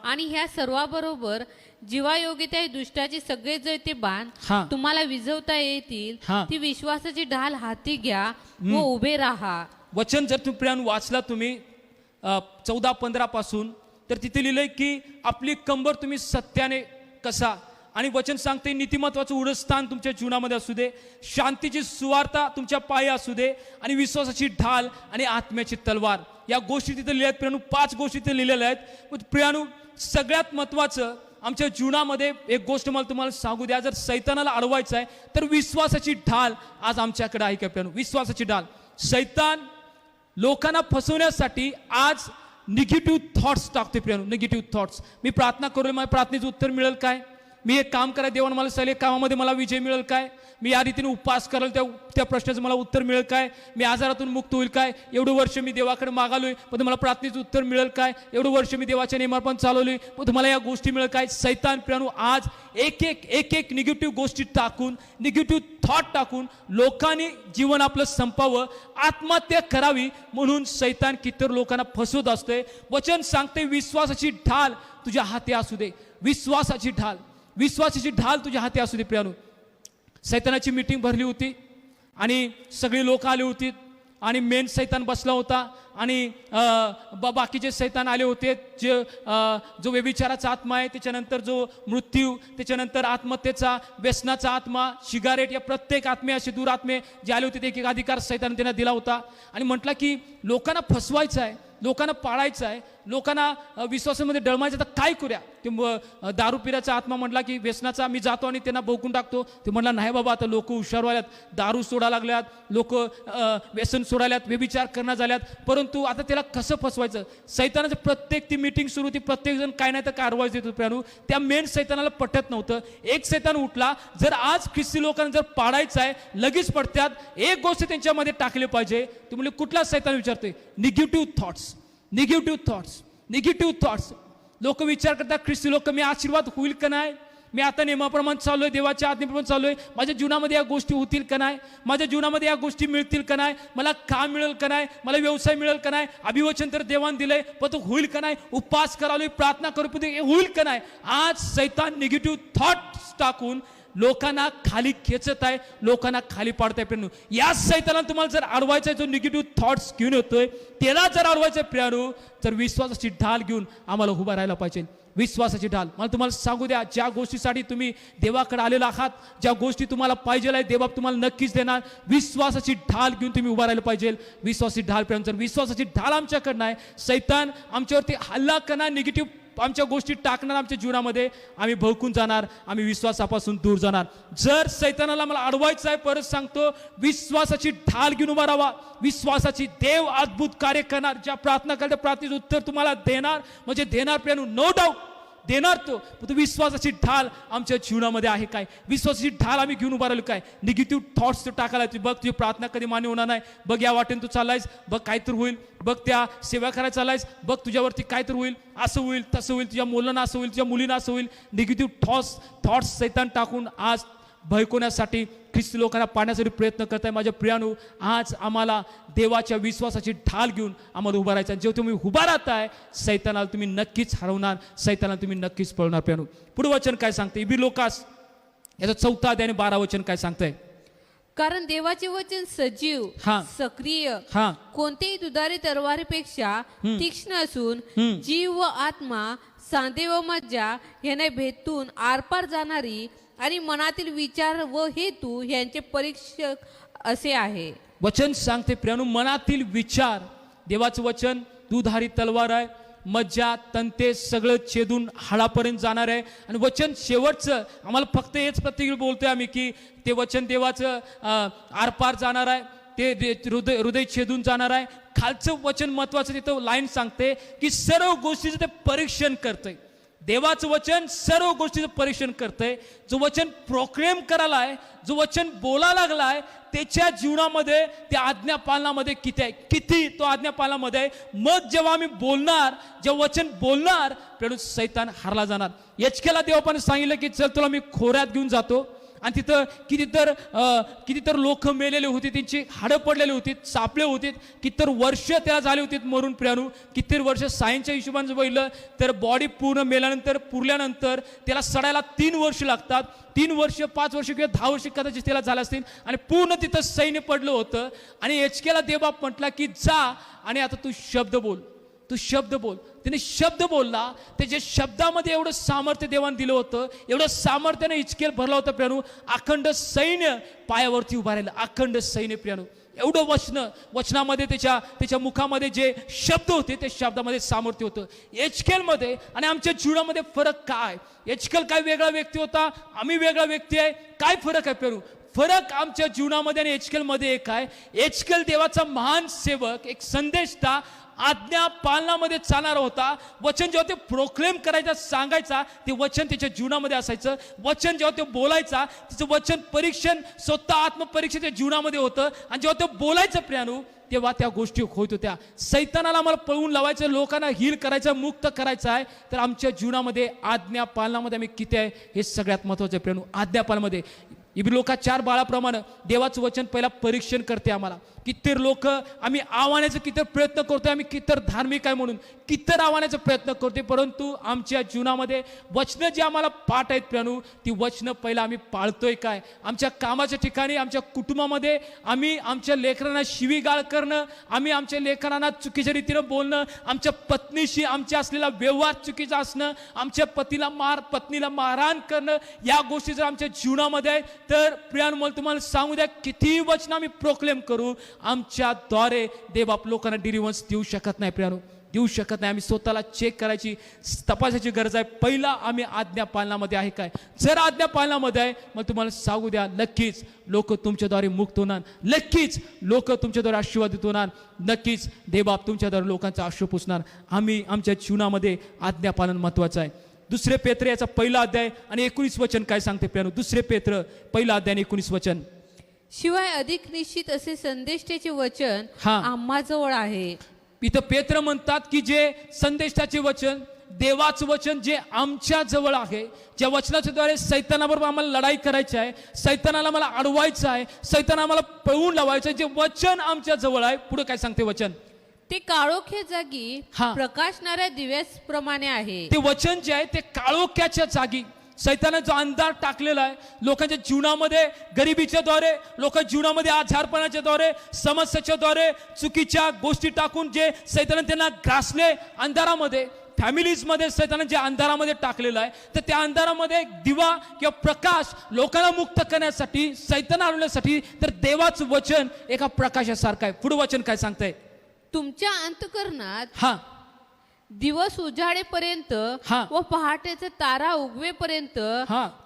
आणि ह्या सर्वाबरोबर जीवायोगी त्या दुष्टाचे सगळे जळते बाण तुम्हाला विझवता येतील ती विश्वासाची ढाल हाती घ्या व उभे राहा. वचन जर तुम्ही प्रियानो वाचला तुम्ही 14, 15 पासून तर तिथे लिहिलंय की आपली कंबर तुम्ही सत्याने कसा, आणि वचन सांगते नीतिमत्वाचं उडस्थान तुमच्या जीवनामध्ये असू दे, शांतीची सुवार्ता तुमच्या पायी असू दे आणि विश्वासाची ढाल आणि आत्म्याची तलवार. या गोष्टी तिथे लिहिल्या आहेत प्रियानो, 5 गोष्टी तिथे लिहिलेल्या आहेत. प्रियानो सगळ्यात महत्त्वाचं आमच्या जीवनामध्ये एक गोष्ट मला तुम्हाला सांगू द्या, जर सैतानाला अडवायचं आहे तर विश्वासाची ढाल आज आमच्याकडे आहे का प्रियानो. विश्वासाची ढाल. सैतान लोकांना फसवण्यासाठी आज निगेटिव्ह थॉट्स टाकते प्रियानो, निगेटिव्ह थॉट्स. मी प्रार्थना करू, माझ्या प्रार्थनेचं उत्तर मिळेल काय, मी एक काम करायला देवानं मला सांगितले कामामध्ये मला विजय मिळेल काय, मी या रीतीने उपवास कराल त्या प्रश्नाचं मला उत्तर मिळेल काय, मी आजारातून मुक्त होईल काय, एवढं वर्ष मी देवाकडे मागालोय पण मला प्रार्थनेचं उत्तर मिळेल काय, एवढं वर्ष मी देवाच्या नियमाप्रमाणे चालवलोय पण तुम्हाला या गोष्टी मिळेल काय. सैतान प्रियानो आज एक निगेटिव्ह गोष्टी टाकून, निगेटिव्ह थॉट टाकून लोकांनी जीवन आपलं संपावं, आत्महत्या करावी म्हणून सैतान कितीतर लोकांना फसवत असते. वचन सांगते विश्वासाची ढाल तुझ्या हाती असू दे, विश्वासाची ढाल, विश्वासाची ढाल तुझ्या हाती असू दे प्रियानो. सैतानाची मीटिंग भरली होती आणि सगळी लोक आली होती आणि मेन सैतान बसला होता आणि बाकीचे सैतान आले होते. जो व्यभिचाराचा आत्मा आहे, त्याच्यानंतर जो मृत्यू, त्याच्यानंतर आत्महत्येचा, व्यसनाचा आत्मा, सिगारेट, या प्रत्येक आत्मे असे दूर आत्मे जे आले होते ते एक अधिकार सैतान त्यांना दिला होता आणि म्हटलं की लोकांना फसवायचं आहे, लोकांना पाळायचं आहे, लोकांना विश्वासामध्ये डळमायचं, तर काय करूया. ते दारू पिण्याचा आत्मा म्हटला की व्यसनाचा मी जातो आणि त्यांना भोगून टाकतो. ते म्हटला नाही बाबा, आता लोक हुशार व्हायल्यात, दारू सोडा लागल्यात, लोक व्यसन सोडायल्यात, व्यभिचार करणं झाल्यात, परंतु आता त्याला कसं फसवायचं. सैतानाचं प्रत्येक ती मीटिंग सुरू होती, प्रत्येक जण काय नाही तर काय ॲडवाइस देत होते प्रियानो. त्या मेन सैतानाला पटत नव्हतं. एक सैतान उठला, जर आज ख्रिस्ती लोकांना जर पाडायचं आहे लगेच पडत्यात, एक गोष्ट त्यांच्यामध्ये टाकली पाहिजे. ते म्हणजे कुठला सैतान विचारते, negative thoughts, negative thoughts, negative thoughts. लोक विचार करतात ख्रिस्ती लोक मी आशीर्वाद होईल का नाही, मी आता नियमाप्रमाणे चाललोय, देवाच्या आज्ञेप्रमाणे चाललोय, माझ्या जीवनामध्ये या गोष्टी होतील का नाही, माझ्या जीवनामध्ये या गोष्टी मिळतील का नाही, मला काम मिळेल का नाही, मला व्यवसाय मिळेल का नाही, अभिवचन तर देवान दिलंय पण तो होईल का नाही, उपवास करालोय, प्रार्थना करू पण होईल का नाही. आज सैतान निगेटिव्ह थॉट्स टाकून लोकांना खाली खेचत आहे, लोकांना खाली पाडताय प्रियानो. या सैतानाला तुम्हाला जर अडवायचं आहे, जो निगेटिव्ह थॉट्स घेऊन येतोय त्याला जर अडवायचं आहे प्रियानो, तर विश्वासाची ढाल घेऊन आम्हाला उभा राहायला पाहिजे. विश्वासाची ढाल. मला तुम्हाला सांगू द्या, ज्या गोष्टीसाठी तुम्ही देवाकडे आलेला आहात, ज्या गोष्टी तुम्हाला पाहिजे आहे, देवा तुम्हाला नक्कीच देणार. विश्वासाची ढाल घेऊन तुम्ही उभा राहायला पाहिजे. विश्वासाची ढाल प्रियानो, जर विश्वासाची ढाल आमच्याकडनं आहे, सैतान आमच्यावरती हल्ला करणार, निगेटिव्ह आमच्या गोष्टी टाकणार आमच्या जीवनामध्ये, आम्ही भडकून जाणार, आम्ही विश्वासापासून दूर जाणार. जर सैतानाला मला अडवायचं आहे, परत सांगतो, विश्वासाची ढाल घेऊन उभा राहा. विश्वासाची देव अद्भुत कार्य करणार. ज्या प्रार्थना करता प्रार्थनेचं उत्तर तुम्हाला देणार, म्हणजे देणार प्रियानो, नो डाऊट देणार तो. पण विश्वासाची ढाल आमच्या जीवनामध्ये आहे काय, विश्वासाची ढाल आम्ही घेऊन उभा राहिलो काय. निगेटिव्ह थॉट्स तो टाकायला, बघ तुझी प्रार्थना कधी मान्य होणार नाही, बघ या वाटेने तू चाललायस, बघ काय तर होईल, बघ त्या सेवा करायला चाललायस, बघ तुझ्यावरती काय तर होईल, असं होईल तसं होईल, तुझ्या मुलांना असं होईल, तुझ्या मुलींना असं होईल. निगेटिव्ह थॉट्स सैतान टाकून आज भयकवण्यासाठी, ख्रिस्ती लोकांना पाडण्यासाठी प्रयत्न करताय. माझ्या प्रियानो, आज आम्हाला देवाच्या विश्वासाची ढाल घेऊन आम्हाला उभा राहायचं. जेव्हा तुम्ही उभा राहताय, सैतानाला तुम्ही नक्कीच हरवणार, सैतानाला तुम्ही नक्कीच पळणार. प्रियानो, पुढे वचन काय सांगते, इब्री लोकास याचा 4 अध्याय 12 वचन काय सांगतंय. कारण देवाचे वचन सजीव, सक्रिय, कोणत्याही दुधारी तलवारीपेक्षा तीक्ष्ण असून जीव व आत्मा, सांधे व मज्जा याने भेटून आरपार जाणारी आणि मनातील विचार व हेतू यांचे परीक्षक असे आहे. वचन सांगते प्रियानो, मनातील विचार. देवाचं वचन दुधारी तलवार आहे, मज्जा तंते सगळं छेदून हाडापर्यंत जाणार आहे. आणि वचन शेवटचं आम्हाला फक्त हेच प्रत्येक बोलतोय आम्ही की ते वचन देवाचं आरपार जाणार आहे, ते हृदय छेदून जाणार आहे. खालचं वचन महत्वाचं, तिथं लाईन सांगते की सर्व गोष्टीचं ते परीक्षण करतंय. देवाचं वचन सर्व गोष्टीचं परीक्षण करतंय. जो वचन प्रोक्लेम करायला आहे, जो वचन बोला लागलाय, त्याच्या जीवनामध्ये त्या आज्ञा पालनामध्ये किती आहे, किती तो आज्ञा पालनामध्ये आहे. मग जेव्हा आम्ही बोलणार, जेव्हा वचन बोलणार, प्रेरणू सैतान हारला जाणार. एचकेला देवापाने सांगितलं की चल तुला मी खोऱ्यात घेऊन जातो. आणि तिथं कितीतर लोक मेलेले होते, त्यांची हाडं पडलेली होती, सापले होते, कितीतर वर्ष त्याला झाले होते मरून प्रियानू. कितीतर वर्ष सायन्सच्या हिशोबाने बघितलं तर बॉडी पूर्ण मेल्यानंतर पुरल्यानंतर त्याला सडायला 3 वर्ष लागतात. 3 वर्ष 5 वर्ष किंवा 10 वर्ष कदाचित त्याला झालं असतील. आणि पूर्ण तिथं सैन्य पडलं होतं. आणि एचकेला देवबाप म्हटला की जा आणि आता तू शब्द बोल, तू शब्द बोल. त्याने शब्द बोलला. त्याच्या शब्दामध्ये एवढं सामर्थ्य देवाने दिलं होतं, एवढं सामर्थ्याने हिचकेल भरला होता प्रियानू. अखंड सैन्य पायावरती उभा राहिलं, अखंड सैन्य प्रियानू. एवढं वचनामध्ये त्याच्या मुखामध्ये जे शब्द होते, त्या शब्दामध्ये सामर्थ्य होतं. एचकेलमध्ये आणि आमच्या जीवनामध्ये फरक काय? एचकेल काय वेगळा व्यक्ती होता, आम्ही वेगळा व्यक्ती आहे. काय फरक आहे प्रियानू? फरक आमच्या जीवनामध्ये आणि एचकेलमध्ये एक आहे. एचकेल देवाचा महान सेवक, एक संदेशता, आज्ञा पालनामध्ये चालणारा होता. वचन जेव्हा ते प्रोक्लेम करायचा, सांगायचा, ते वचन त्याच्या जीवनामध्ये असायचं. वचन जेव्हा ते बोलायचा, तिचं वचन परीक्षण, स्वतः आत्मपरीक्षण त्या जीवनामध्ये होतं. आणि जेव्हा ते बोलायचं प्रियानू, तेव्हा त्या गोष्टी होत होत्या. सैतानाला आम्हाला पळवून लावायचं, लोकांना हील करायचं, मुक्त करायचं आहे. तर आमच्या जीवनामध्ये आज्ञा पालनामध्ये आम्ही किती आहे हे सगळ्यात महत्त्वाचं आहे प्रियानू. आज्ञा पालनामध्ये इब्री लोका 4 बाळाप्रमाणे देवाचं वचन पहिला परीक्षण करते आम्हाला. कितीतर लोक आम्ही आव्हानाचा किती प्रयत्न करतोय, आम्ही कितीतर धार्मिक आहे म्हणून कितीतर आव्हानाचा प्रयत्न करतोय, परंतु आमच्या जीवनामध्ये वचनं जी आम्हाला पाठ आहेत प्रियानू, ती वचनं पहिला आम्ही पाळतोय काय? आमच्या कामाच्या ठिकाणी, आमच्या कुटुंबामध्ये आम्ही आमच्या लेकरांना शिवीगाळ करणं, आम्ही आमच्या लेकरांना चुकीच्या रीतीनं बोलणं, आमच्या पत्नीशी आमच्या असलेला व्यवहार चुकीचा असणं, आमच्या पत्नीला मारहाण करणं, या गोष्टी जर आमच्या जीवनामध्ये आहे तर प्रियानू मला तुम्हाला सांगू द्या, किती वचन आम्ही प्रोक्लेम करू, आमच्याद्वारे देवबाप लोकांना डिलिव्हरन्स देऊ शकत नाही प्रियानू, देऊ शकत नाही. आम्ही स्वतःला चेक करायची, तपासायची गरज आहे. पहिला आम्ही आज्ञा पालनामध्ये आहे काय? जर आज्ञा पालनामध्ये आहे, मग तुम्हाला सांगू द्या, नक्कीच लोक तुमच्याद्वारे मुक्त होणार, नक्कीच लोक तुमच्याद्वारे आशीर्वादित होणार, नक्कीच देवबाप तुमच्याद्वारे लोकांचा आश्रू पुसणार. आम्ही आमच्या जीवनामध्ये आज्ञा पालन महत्वाचं आहे. 2 पेत्र याचा पहिला अध्याय आणि 19 वचन काय सांगते प्रियानू? 2 पेत्र पहिला अध्याय आणि 19 वचन. शिवाय अधिक निश्चित असे संदेष्टाचे वचन आम्हाजवळ आहे. इथं पेत्र म्हणतात की जे संदेशाचे वचन, देवाचं वचन जे आमच्या जवळ आहे, ज्या वचनाच्या द्वारे सैतानाबरोबर आम्हाला लढाई करायची आहे, सैतानाला मला अडवायचं आहे, सैताना आम्हाला पळवून लावायचं आहे, जे वचन आमच्या जवळ आहे. पुढे काय सांगते वचन? ते काळोख्या जागी प्रकाशणाऱ्या दिव्याप्रमाणे आहे. ते वचन जे आहे ते काळोख्याच्या जागी, सैतानाचा जो अंधार टाकलेला आहे लोकांच्या जीवनामध्ये, गरिबीच्या द्वारे, लोकांच्या जीवनामध्ये आजारपणाच्या द्वारे, समस्याच्या द्वारे, चुकीच्या गोष्टी टाकून जे सैतानाने त्यांना ग्रासले अंधारामध्ये, फॅमिलीजमध्ये सैतानाने जे अंधारामध्ये टाकलेलं आहे, तर त्या अंधारामध्ये एक दिवा किंवा प्रकाश लोकांना मुक्त करण्यासाठी, सैतान आणण्यासाठी, तर देवाचं वचन एका प्रकाशासारखं आहे. पुढे वचन काय सांगतंय? तुमच्या अंतःकरणात दिवस उजाडेपर्यंत व पहाटेचा तारा उगवेपर्यंत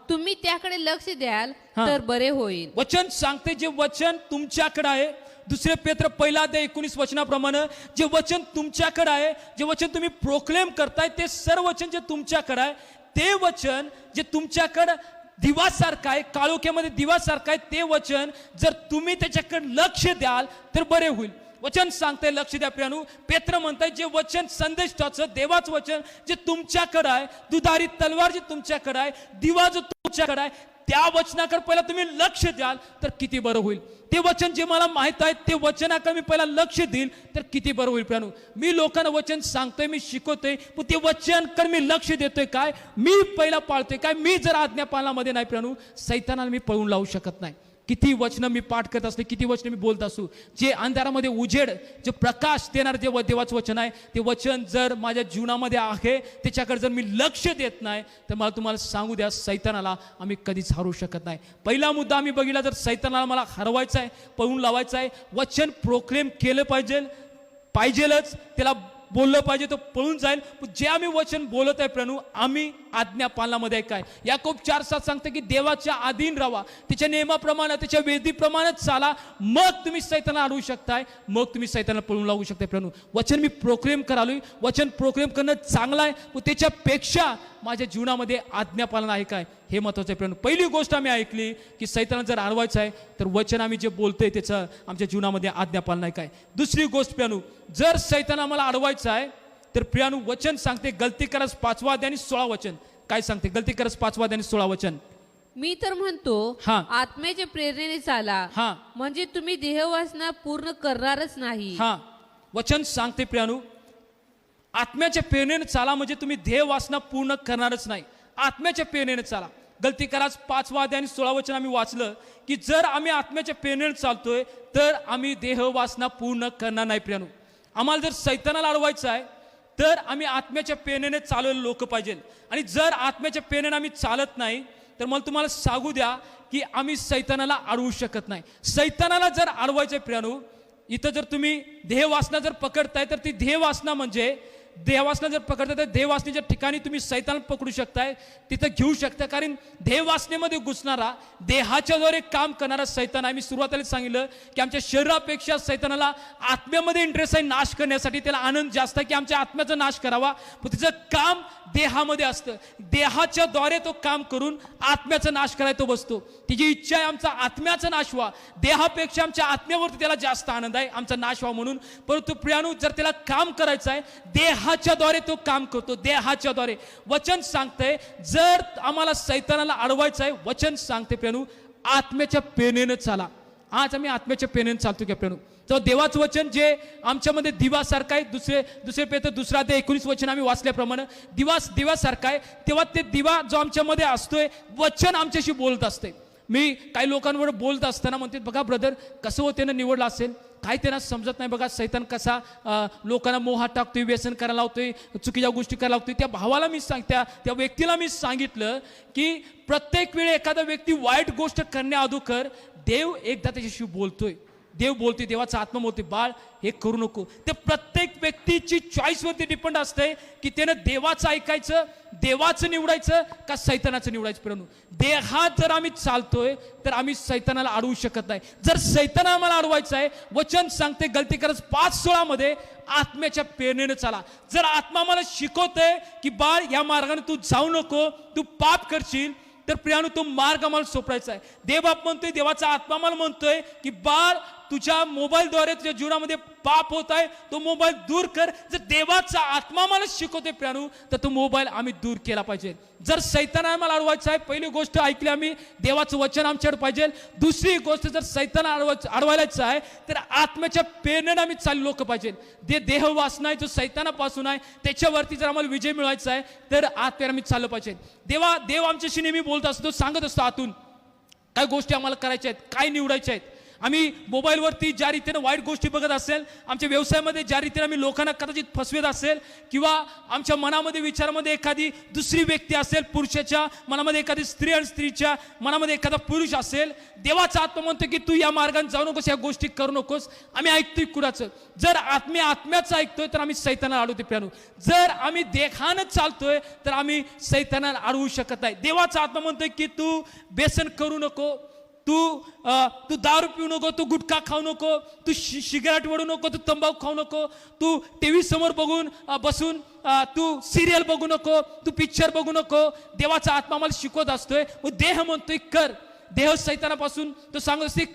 तुम्ही त्याकडे लक्ष द्याल तर बरे होईल. वचन सांगते, जे वचन तुमच्याकडे आहे, 2 पेत्र पहिला अध्याय 19 वचनाप्रमाणे जे वचन तुमच्याकडे आहे, जे वचन तुम्ही प्रोक्लेम करताय, ते सर्व वचन जे तुमच्याकडे आहे, ते वचन जे तुमच्याकडे दिवासारखं आहे, काळोख्यामध्ये दिवासारखं आहे, ते वचन जर तुम्ही त्याच्याकडे लक्ष द्याल तर बरे होईल. वचन सांगताय, लक्ष द्या प्रियानू. पेत्र म्हणताय, जे वचन संदेशाचं, देवाचं वचन जे तुमच्याकडे आहे, दुधारी तलवार जी तुमच्याकडे आहे, दिवा जो तुमच्याकडे आहे, त्या वचनाकडे पहिला तुम्ही लक्ष द्याल तर किती बरं होईल. ते वचन जे मला माहित आहे, ते वचनाकडे मी पहिला लक्ष देईल तर किती बरं होईल प्रियानू. मी लोकांना वचन सांगतोय, मी शिकवतोय, पण ते वचनाकडे मी लक्ष देतोय काय? मी पहिला पाळतोय काय? मी जर आज्ञा पालनामध्ये नाही प्रियानू, सैतानाला मी पळून लावू शकत नाही. किती वचनं मी पाठ करत असले, किती वचनं मी बोलत असू, जे अंधारामध्ये उजेड, जे प्रकाश देणार जे देवाचं वचन आहे, ते वचन जर माझ्या जीवनामध्ये आहे, त्याच्याकडे जर मी लक्ष देत नाही, तर मला तुम्हाला सांगू द्या, सैतानाला आम्ही कधीच हरवू शकत नाही. पहिला मुद्दा आम्ही बघितला, जर सैतानाला मला हरवायचं आहे, पळून लावायचं आहे, वचन प्रोक्लेम केलं पाहिजेलच, त्याला बोललं पाहिजे तो पळून जाईल. जे आम्ही वचन बोलत आहे प्रियानो, आम्ही आज्ञा पालनामध्ये आहे काय. याकोब 4:7 सांगते की देवाच्या अधीन राहा, त्याच्या नियमाप्रमाणे त्याच्या वेदीप्रमाणे चाला, मग तुम्ही सैतानाला अडवू शकताय, मग तुम्ही सैतानाला पळून लागू शकताय. प्रियानो, वचन मी प्रोक्लेम करालोय, वचन प्रोक्लेम करणं चांगलं आहे, पण त्याच्यापेक्षा माझ्या जीवनामध्ये आज्ञा पालन आहे काय हे महत्वाचं आहे. प्रियानो, पहिली गोष्ट आम्ही ऐकली की सैतानाला जर अडवायचं आहे तर वचन आम्ही जे बोलतोय त्याचं आमच्या जीवनामध्ये आज्ञा पालन आहे काय. दुसरी गोष्ट प्रियानो, जर सैतान आम्हाला अडवायचं आहे तर प्रियानो वचन सांगते गलतीकारस 5 अध्याय आणि 16 वचन काय सांगते. गलतीकारस 5 अध्याय आणि 16 वचन, मी तर म्हणतो हा. आत्म्याच्या प्रेरणेने चाला, हा. म्हणजे तुम्ही देहवासना पूर्ण करणारच नाही. हा, वचन सांगते प्रियानो, आत्म्याच्या प्रेरणेने चाला म्हणजे तुम्ही ध्येय वासना पूर्ण करणारच नाही. आत्म्याच्या प्रेरणेने चाला. गलतीकारास 5 अध्याय आणि 16 वचन आम्ही वाचलं की जर आम्ही आत्म्याच्या प्रेरणेने चालतोय तर आम्ही देह वासना पूर्ण करणार नाही. प्रियानो, आम्हाला जर सैतानाला अडवायचं आहे तर आम्ही आत्म्याच्या प्रेरणेने चालवलेले लोक पाहिजे. आणि जर आत्म्याच्या प्रेरणेने आम्ही चालत नाही तर मला तुम्हाला सांगू द्या की आम्ही सैतानाला अडवू शकत नाही. सैतानाला जर अडवायचं आहे प्रियानो, इथं जर तुम्ही देहवासना जर पकडताय तर ती देहवासना म्हणजे देहवासना जर पकडताय तर देहवासनेच्या ठिकाणी तुम्ही सैतान पकडू शकताय, तिथं घेऊ शकता. कारण देहवासनेमध्ये घुसणारा, देहाच्याद्वारे काम करणारा सैतान आहे. मी सुरुवातीला सांगितलं की आमच्या शरीरापेक्षा सैतानाला आत्म्यामध्ये इंटरेस्ट आहे नाश करण्यासाठी. त्याला आनंद जास्त आहे की आमच्या आत्म्याचा नाश करावा, पण तिचं काम देहामध्ये असतं. देहाच्या द्वारे तो काम करून आत्म्याचा नाश करायला तो बसतो. तिची इच्छा आहे आमचा आत्म्याचा नाश व्हा, देहापेक्षा आमच्या आत्म्यावरती त्याला जास्त आनंद आहे आमचा नाश व्हा म्हणून. परंतु प्रियानो, जर त्याला काम करायचं आहे देहाच्या द्वारे तो काम करतो, देहाच्या द्वारे. वचन सांगतंय जर आम्हाला सैतानाला अडवायचं आहे, वचन सांगते प्रियानो आत्म्याच्या प्रेरणेने चाला. आज आम्ही आत्म्याच्या प्रेरणेने चालतो की प्रियानो. तर देवाचं वचन जे आमच्यामध्ये दिवासारखं आहे, दुसरे पेत्र 2 अध्याय 19 वचन आम्ही वाचल्याप्रमाणे दिवासारखं आहे. तेव्हा ते दिवा जो आमच्यामध्ये असतोय, वचन आमच्याशी बोलत असते. मी काही लोकांवर बोलत असताना म्हणते बघा ब्रदर कसं त्यानं निवडलं असेल, काय त्यांना समजत नाही. बघा सैतान कसा लोकांना मोहात टाकतोय, व्यसन करायला लावतोय, चुकीच्या गोष्टी करायला लावतोय. त्या भावाला मी त्या व्यक्तीला मी सांगितलं की प्रत्येक वेळी एखादा व्यक्ती वाईट गोष्ट करण्याअगोदर देव एकदा त्याच्याशी बोलतोय. देव बोलते, देवाचा आत्मा बोलते, बाळ हे करू नको. ते प्रत्येक व्यक्तीची चॉईसवरती डिपेंड असते की त्यानं देवाचं ऐकायचं, देवाचं निवडायचं का सैतानाचं निवडायचं. प्रियानो, देहात जर आम्ही चालतोय तर आम्ही सैतानाला अडवू शकत नाही. जर सैतानाला आम्हाला अडवायचं आहे, वचन सांगते गलतीकारस 5:16 मध्ये आत्म्याच्या प्रेरणेने चाला. जर आत्मा मला शिकवतोय की बाळ या मार्गाने तू जाऊ नको, तू पाप करशील, तर प्रियानो तो मार्ग आम्हाला सोपवायचा आहे. देवबाप म्हणतोय, देवाचा आत्मा मला म्हणतोय की बाळ तुझ्या मोबाईलद्वारे तुझ्या जीवनामध्ये पाप होत आहे, तो मोबाईल दूर कर. जर देवाचा आत्मा मला शिकवते प्रियानो तर तो मोबाईल आम्ही दूर केला पाहिजे. जर सैतानाला मला अडवायचं आहे, पहिली गोष्ट ऐकली आम्ही, देवाचं वचन आमच्याकडे पाहिजे. दुसरी गोष्ट, जर सैतानाला अडवायचं आहे तर आत्म्याच्या प्रेरणेने आम्ही चालू लोक पाहिजे. देह वासना आहे जो सैतानापासून आहे त्याच्यावरती जर आम्हाला विजय मिळवायचा आहे तर आत्म्याने आम्ही चाललं पाहिजे. देव आमच्याशी नेहमी बोलत असतो, सांगत असतो आतून काय गोष्टी आम्हाला करायच्या आहेत, काय निवडायच्या आहेत. आम्ही मोबाईलवरती ज्या रीतीने वाईट गोष्टी बघत असेल, आमच्या व्यवसायामध्ये ज्या रीतीने आम्ही लोकांना कदाचित फसवत असेल, किंवा आमच्या मनामध्ये विचारामध्ये एखादी दुसरी व्यक्ती असेल, पुरुषाच्या मनामध्ये एखादी स्त्री आणि स्त्रीच्या मनामध्ये एखादा पुरुष असेल, देवाचा आत्मा म्हणतो की तू या मार्गाने जाऊ नकोस, या गोष्टी करू नकोस. आम्ही ऐकतोय कुणाचं? जर आत्म्याचं ऐकतोय तर आम्ही सैतानाला अडवतोय प्रियानो. जर आम्ही देहानं चालतोय तर आम्ही सैतानाला अडवू शकत नाही. देवाचा आत्मा म्हणतोय की तू व्यसन करू नको, तू दारू पिऊ नको, तू गुटखा खाऊ नको, तू सिगारेट ओढू नको, तू तंबाखू खाऊ नको, तू टीव्ही समोर बसून तू सिरियल बघू नको, तू पिक्चर बघू नको. देवाचा आत्मा आम्हाला शिकवत असतोय. देह म्हणतोय कर, देह सैतानापासून तो सांगत असते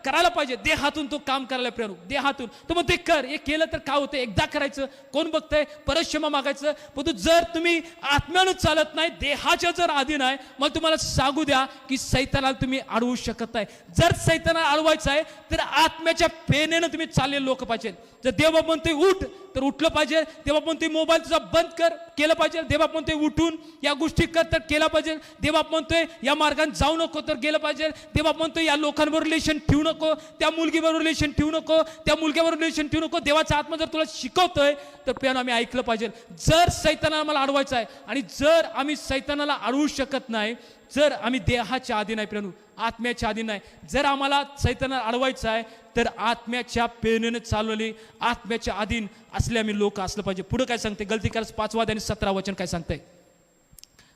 करायला पाहिजे. देहातून तो काम करायला प्रेरणू, देहातून तो म्हणते कर. हे केलं तर काय होतं, एकदा करायचं, कोण बघतंय, परत क्षमा मागायचं. पण जर तुम्ही आत्म्यानं चालत नाही, देहाच्या जर अधीन आहे, मग तुम्हाला सांगू द्या की सैतानाला तुम्ही अडवू शकत नाही. जर सैतानाला अडवायचं आहे तर आत्म्याच्या प्रेरणेनं तुम्ही चाललेले लोक पाहिजे. जर देवबाप म्हणतोय उठ तर उठलं पाहिजे. देवबाप म्हणतोय मोबाईल तुझा बंद कर, केलं पाहिजे. देवबाप म्हणतोय उठून या गोष्टी कर तर केला पाहिजे. देवबाप म्हणतोय या मार्गाने जाऊ नको तर गेलं पाहिजे. देवबाप म्हणतोय या लोकांवर रिलेशन ठेवू नको, त्या मुलगीबरोबर रिलेशन ठेवू नको, त्या मुलग्याबरोबर रिलेशन ठेवू नको. देवाचा आत्मा जर तुला शिकवतोय तर प्रियानो आम्ही ऐकलं पाहिजे. जर सैतानाला मला अडवायचं आहे आणि जर आम्ही सैतानाला अडवू शकत नाही, जर आम्ही देहाच्या आधी नाही प्रियानो, आत्म्याच्या आधी नाही, जर आम्हाला सैतानाला अडवायचं आहे तर आत्म्याच्या प्रेरणेने चालवली, आत्म्याच्या अधीन असले आम्ही लोक असलं पाहिजे. पुढे काय सांगते गलतीकार 5 आणि 17 वचन काय सांगते?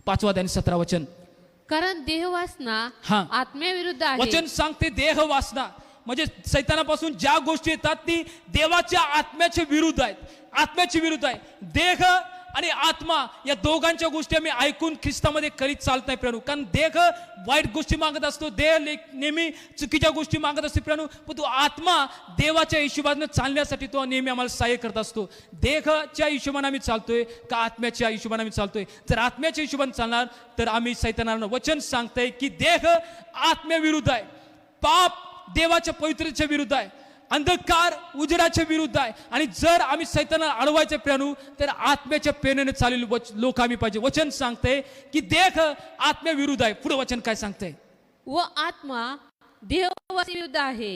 5 आणि 17 वचन. कारण देहवासना आत्म्याविरुद्ध आहे. वचन सांगते देह वासना म्हणजे सैतानापासून ज्या गोष्टी येतात ती देवाच्या आत्म्याच्या विरुद्ध आहेत, आत्म्याच्या विरुद्ध आहे. देह आणि आत्मा या दोघांच्या गोष्टी आम्ही ऐकून ख्रिस्तामध्ये करीत चालत नाही प्रियानो. कारण देह वाईट गोष्टी मागत असतो, देह नेहमी चुकीच्या गोष्टी मागत असतो प्रियानो, पण तो आत्मा देवाच्या हिशोबाने चालण्यासाठी तो नेहमी आम्हाला सहाय्य करत असतो. देहाच्या हिशोबाने आम्ही चालतोय का आत्म्याच्या हिशोबाने आम्ही चालतोय? जर आत्म्याच्या हिशोबाने चालणार तर आम्ही सैतानाला वचन सांगतंय की देह आत्म्याविरुद्ध आहे, पाप देवाच्या पवित्रतेच्या विरुद्ध आहे, अंधकार उजेडाच्या विरुद्ध आहे. आणि जर आम्ही सैतानाला अडवायचे प्रियानो तर आत्म्याच्या प्रेरणेने चाललेले लोक आम्ही पाहिजे. वचन सांगते की देह आत्म्याविरुद्ध आहे. पुढे वचन काय सांगते? व आत्मा देवाच्या विरुद्ध आहे,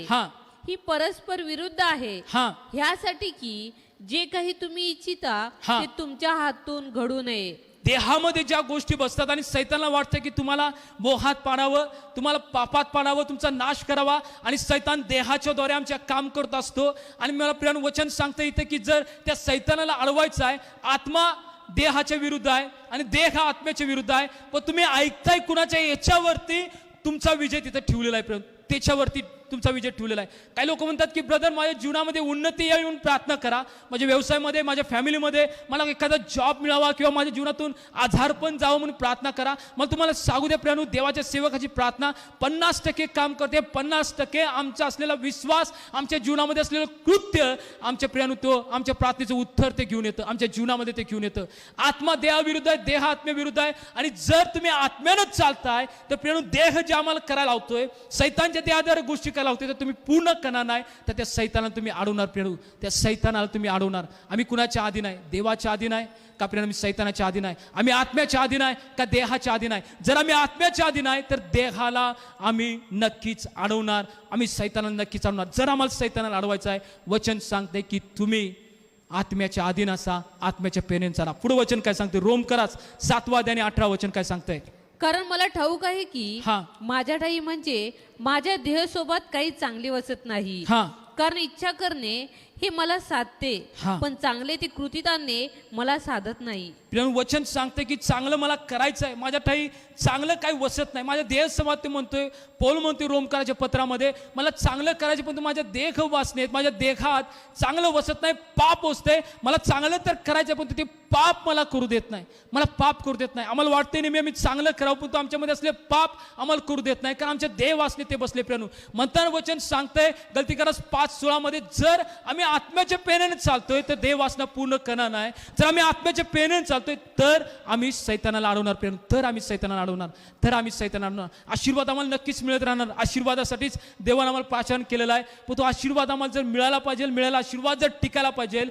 ही परस्पर विरुद्ध आहे. ह्यासाठी की जे काही तुम्ही इच्छिता ते तुमच्या हातून घडू नये. देहामध्ये ज्या गोष्टी बसतात आणि सैतानाला वाटतं की तुम्हाला मोहात पाडावं, तुम्हाला पापात पाडावं, तुमचा नाश करावा, आणि सैतान देहाच्या द्वारे आमच्या काम करत असतो. आणि मला प्रियानो वचन सांगतं इथे की जर त्या सैतानाला अडवायचं आहे, आत्मा देहाच्या विरुद्ध आहे आणि देह हा आत्म्याच्या विरुद्ध आहे, पण तुम्ही ऐकताय कुणाच्या याच्यावरती तुमचा विजय तिथे ठेवलेला आहे प्रियानो, त्याच्यावरती तुमचा विजय ठेवलेला आहे. काही लोक म्हणतात की ब्रदर माझ्या जीवनामध्ये उन्नती यावी म्हणून प्रार्थना करा, माझ्या व्यवसायामध्ये, माझ्या फॅमिलीमध्ये मला एखादा जॉब मिळावा किंवा माझ्या जीवनातून आजारपण जावं म्हणून प्रार्थना करा. मला तुम्हाला सांगू द्या प्रियानो, देवाच्या सेवकाची प्रार्थना 50% काम करते. 50% आमचा असलेला विश्वास, आमच्या जीवनामध्ये असलेलं कृत्य आमच्या प्रियानो तो आमच्या प्रार्थनेचं उत्तर ते घेऊन येतं, आमच्या जीवनामध्ये ते घेऊन येतं. आत्मा देहाविरुद्ध आहे, देह आत्म्याविरुद्ध आहे. आणि जर तुम्ही आत्म्यानंच चालताय तर प्रियानो देह जे आम्हाला करायला लावतोय, सैतानच्या देहाद्वारे गोष्टी लावते तर तुम्ही पूर्ण करणार नाही, तर त्या सैतानाला तुम्ही अडवणार प्रियानो, त्या सैतानाला तुम्ही अडवणार. आम्ही कुणाच्या आधी नाही? देवाच्या आधी नाही का प्रियानो? आम्ही सैतानाच्या आधी नाही. आम्ही आत्म्याच्या आधी नाही का देहाच्या आधी नाही? जर आम्ही आत्म्याच्या आधी नाही तर देहाला आम्ही नक्कीच अडवणार, आम्ही सैतानाला नक्कीच अडवणार. जर आम्हाला सैतानाला अडवायचं आहे, वचन सांगते की तुम्ही आत्म्याच्या अधीन असा, आत्म्याच्या प्रेरणेने चाला. पुढे वचन काय सांगते? रोमकरास 7 आणि 18 वचन काय सांगतंय? कारण मला ठाऊक आहे की माझ्या ठाई म्हणजे माझ्या देहासोबत काही चांगले वसत नाही. कारण इच्छा करणे हे मला साधते, पण चांगले ते कृतीत आणणे मला साधत नाही. वचन सांगते की चांगलं मला करायचं आहे, माझ्या ठाई चांगलं काही वसत नाही. माझ्या देह समाज ते म्हणतोय, पौल म्हणतोय रोमकाराच्या पत्रामध्ये, मला चांगलं करायचं पण माझ्या देह वासनेत, माझ्या देहात चांगलं वसत नाही, पाप वसते. मला चांगलं तर करायचं पण ते पाप मला करू देत नाही, मला पाप करू देत नाही. आम्हाला वाटते नेहमी आम्ही चांगलं करावं, पण तो आमच्यामध्ये असले पाप आम्हाला करू देत नाही, कारण आमच्या देह वासने ते बसले प्रियानो. म्हणताना वचन सांगतंय गलतीकारास 5:16 मध्ये, जर आम्ही आत्म्याच्या प्रेरणेने चालतोय तर देह वासना पूर्ण करणार नाही. जर आम्ही आत्म्याच्या प्रेरणेने चालतोय तर आम्ही सैतानाला अडवणार प्रियानो, तर आम्ही सैतानाला अडवणार, तर आम्ही सैतानाला अडवणार. आशीर्वाद आम्हाला नक्कीच मिळत राहणार. आशीर्वादासाठीच देवाने आम्हाला प्रार्थना केलेला आहे, पण तो आशीर्वाद आम्हाला जर मिळाला पाहिजे, मिळाला आशीर्वाद जर टिकायला पाहिजे,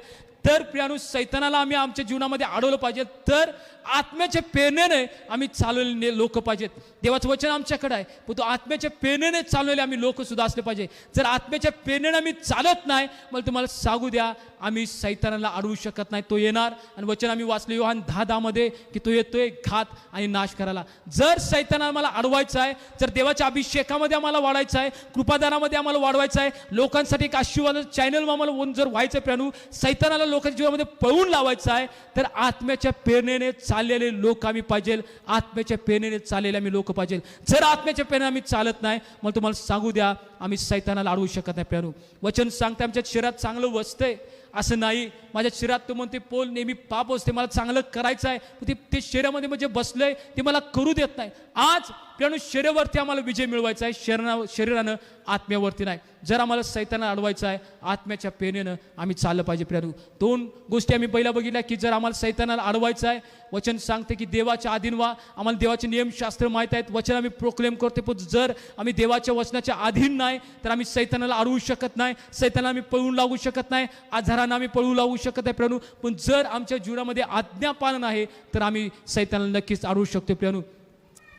तर प्रियानो सैतानाला आम्ही आमच्या जीवनामध्ये अडवलं पाहिजे, तर आत्म्याच्या प्रेरणेने आम्ही चालवलेले लोक पाहिजेत. देवाचं वचन आमच्याकडे आहे, पण तो आत्म्याच्या प्रेरणेने चालवलेले आम्ही लोक सुद्धा असले पाहिजे. जर आत्म्याच्या प्रेरणेने आम्ही चालत नाही, मला तुम्हाला सांगू द्या, आम्ही सैतानाला अडवू शकत नाही. तो येणार, आणि वचन आम्ही वाचलं योहान 10:10 मध्ये की तो येतोय घात आणि नाश करायला. जर सैतानाला मला अडवायचं आहे, जर देवाच्या अभिषेकामध्ये आम्हाला वाढायचं आहे, कृपादानामध्ये आम्हाला वाढवायचं आहे, लोकांसाठी एक आशीर्वाद चॅनल आम्हाला जर व्हायचं प्रियानो, सैतानाला लोकांच्या जीवनामध्ये पळवून लावायचं आहे, तर आत्म्याच्या प्रेरणेने चाललेले लोक आम्ही पाहिजे, आत्म्याच्या प्रेरणेने चाललेले आम्ही लोक पाहिजे. जर आत्म्याच्या प्रेरणेने आम्ही चालत नाही, मग तुम्हाला सांगू द्या, आम्ही सैतानाला अडवू शकत नाही प्रियानो. वचन सांगते आमच्या शरीरात चांगलं वसतंय असं नाही. माझ्या शरीरात तो म्हणते पोल नेहमी पाप असते, मला चांगलं करायचं आहे, ते शरीरामध्ये म्हणजे बसलंय, ते मला करू देत नाही. आज प्रियानो शरीरावरती आम्हाला विजय मिळवायचा आहे, शरीरानं आत्म्यावरती नाही. जर आम्हाला सैतानाला अडवायचं आहे, आत्म्याच्या प्रेरणेनं आम्ही चाललं पाहिजे प्रियानो. 2 गोष्टी आम्ही पहिला बघितल्या की जर आम्हाला सैतानाला अडवायचं आहे, वचन सांगते की देवाच्या अधीन व्हा. आम्हाला देवाचे नियमशास्त्र माहीत आहेत, वचन आम्ही प्रोक्लेम करतो, पण जर आम्ही देवाच्या वचनाच्या अधीन नाही तर आम्ही सैतानाला अडवू शकत नाही, सैतानाला आम्ही पळवून लागू शकत नाही, आजारांना आम्ही पळवून लागू शकत नाही प्रियानो. पण जर आमच्या जीवनामध्ये आज्ञापालन आहे तर आम्ही सैतानाला नक्कीच अडवू शकतो प्रियानो.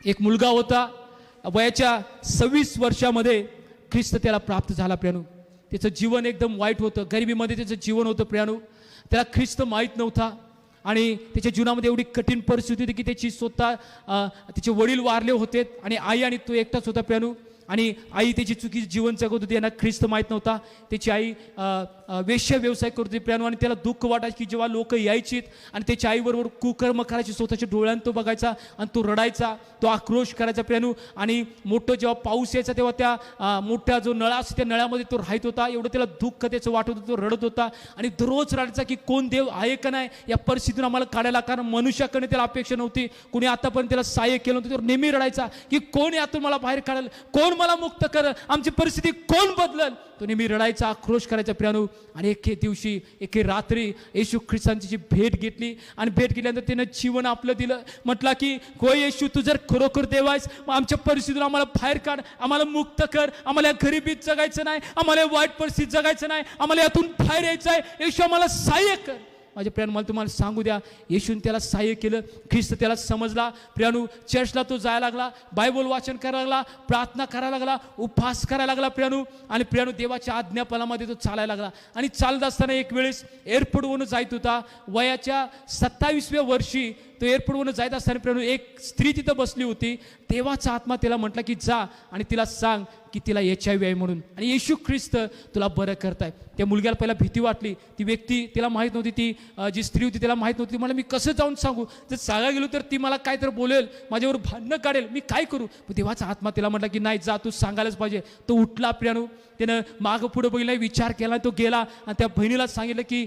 एक मुलगा होता, वयाच्या 26 वर्षामध्ये ख्रिस्त त्याला प्राप्त झाला प्रियानो. त्याचं जीवन एकदम वाईट होतं, गरिबीमध्ये त्याचं जीवन होतं प्रियानो. त्याला ख्रिस्त माहीत नव्हता आणि त्याच्या जीवनामध्ये एवढी कठीण परिस्थिती होती की त्याची स्वतः त्याचे वडील वारले होते आणि आई आणि तो एकटाच होता प्रियानो. आणि आई त्याची चुकीची जीवन जगत होती, यांना ख्रिस्त माहीत नव्हता. त्याची आई वेश्या व्यवसाय करत होती प्रियानो. आणि त्याला दुःख वाटायचं की जेव्हा लोक यायचीत आणि त्याच्या आईबरोबर कुकर्म करायची, स्वतःच्या डोळ्यानं तो बघायचा आणि तो रडायचा, तो आक्रोश करायचा प्रियानो. आणि मोठं जेव्हा पाऊस यायचा तेव्हा त्या मोठ्या जो नळा असतो त्या नळ्यामध्ये तो राहत होता. एवढं त्याला दुःख त्याचं वाटत होतं, तो रडत होता आणि दररोज रडायचा की कोण देव आहे का नाही या परिस्थितीतून आम्हाला काढायला. कारण मनुष्याकडे त्याला अपेक्षा नव्हती, कोणी आतापर्यंत त्याला सहाय्य केलं नव्हतं. तो नेहमी रडायचा की कोण यातून मला बाहेर काढेल, कोण मला मुक्त करेल, आमची परिस्थिती कोण बदलल. तो नेहमी रडायचा, आक्रोश करायचा प्रियानो. आणि एके दिवशी एके रात्री येशू ख्रिस्तांची जी भेट घेतली आणि भेट घेतल्यानंतर त्यानं जीवन आपलं दिलं. म्हटलं की होय येशू, तू जर खरोखर देव आहेस मग आमच्या परिस्थितीतून आम्हाला बाहेर काढ, आम्हाला मुक्त कर. आम्हाला या गरिबीत जगायचं नाही, आम्हाला वाईट परिस्थितीत जगायचं नाही, आम्हाला यातून बाहेर यायचं आहे. येशू आम्हाला सहाय्य कर. माझ्या प्रियानो, मला तुम्हाला सांगू द्या, येशूने त्याला सहाय्य केलं. ख्रिस्त त्याला समजला प्रियानो. चर्चला तो जायला लागला, बायबल वाचन करायला लागला, प्रार्थना करायला लागला, उपवास करायला लागला प्रियानो. आणि प्रियानो देवाच्या आज्ञापालामध्ये तो चालायला लागला. आणि चालत असताना एक वेळेस एअरपोर्टवरून जात होता. वयाच्या 27व्या वर्षी तो एअरपोर्टवरून जात असताना प्रियानो एक स्त्री तिथं बसली होती. देवाचा आत्मा त्याला म्हटला की जा आणि तिला सांग की तिला HIV आहे म्हणून, आणि येशू ख्रिस्त तुला बरं करताय. त्या मुलग्याला पहिला भीती वाटली. ती व्यक्ती तिला माहीत नव्हती, ती जी स्त्री होती त्याला माहीत नव्हती. मला मी कसं जाऊन सांगू, जर सांगायला गेलो तर ती मला काय तर बोलेल, माझ्यावर भांडणं काढेल, मी काय करू. देवाचा आत्मा तिला म्हटला की नाही जा, तू सांगायलाच पाहिजे. तो उठला प्रियानो. त्यानं मागं पुढं बघितलं, विचार केला, तो गेला आणि त्या बहिणीला सांगितलं की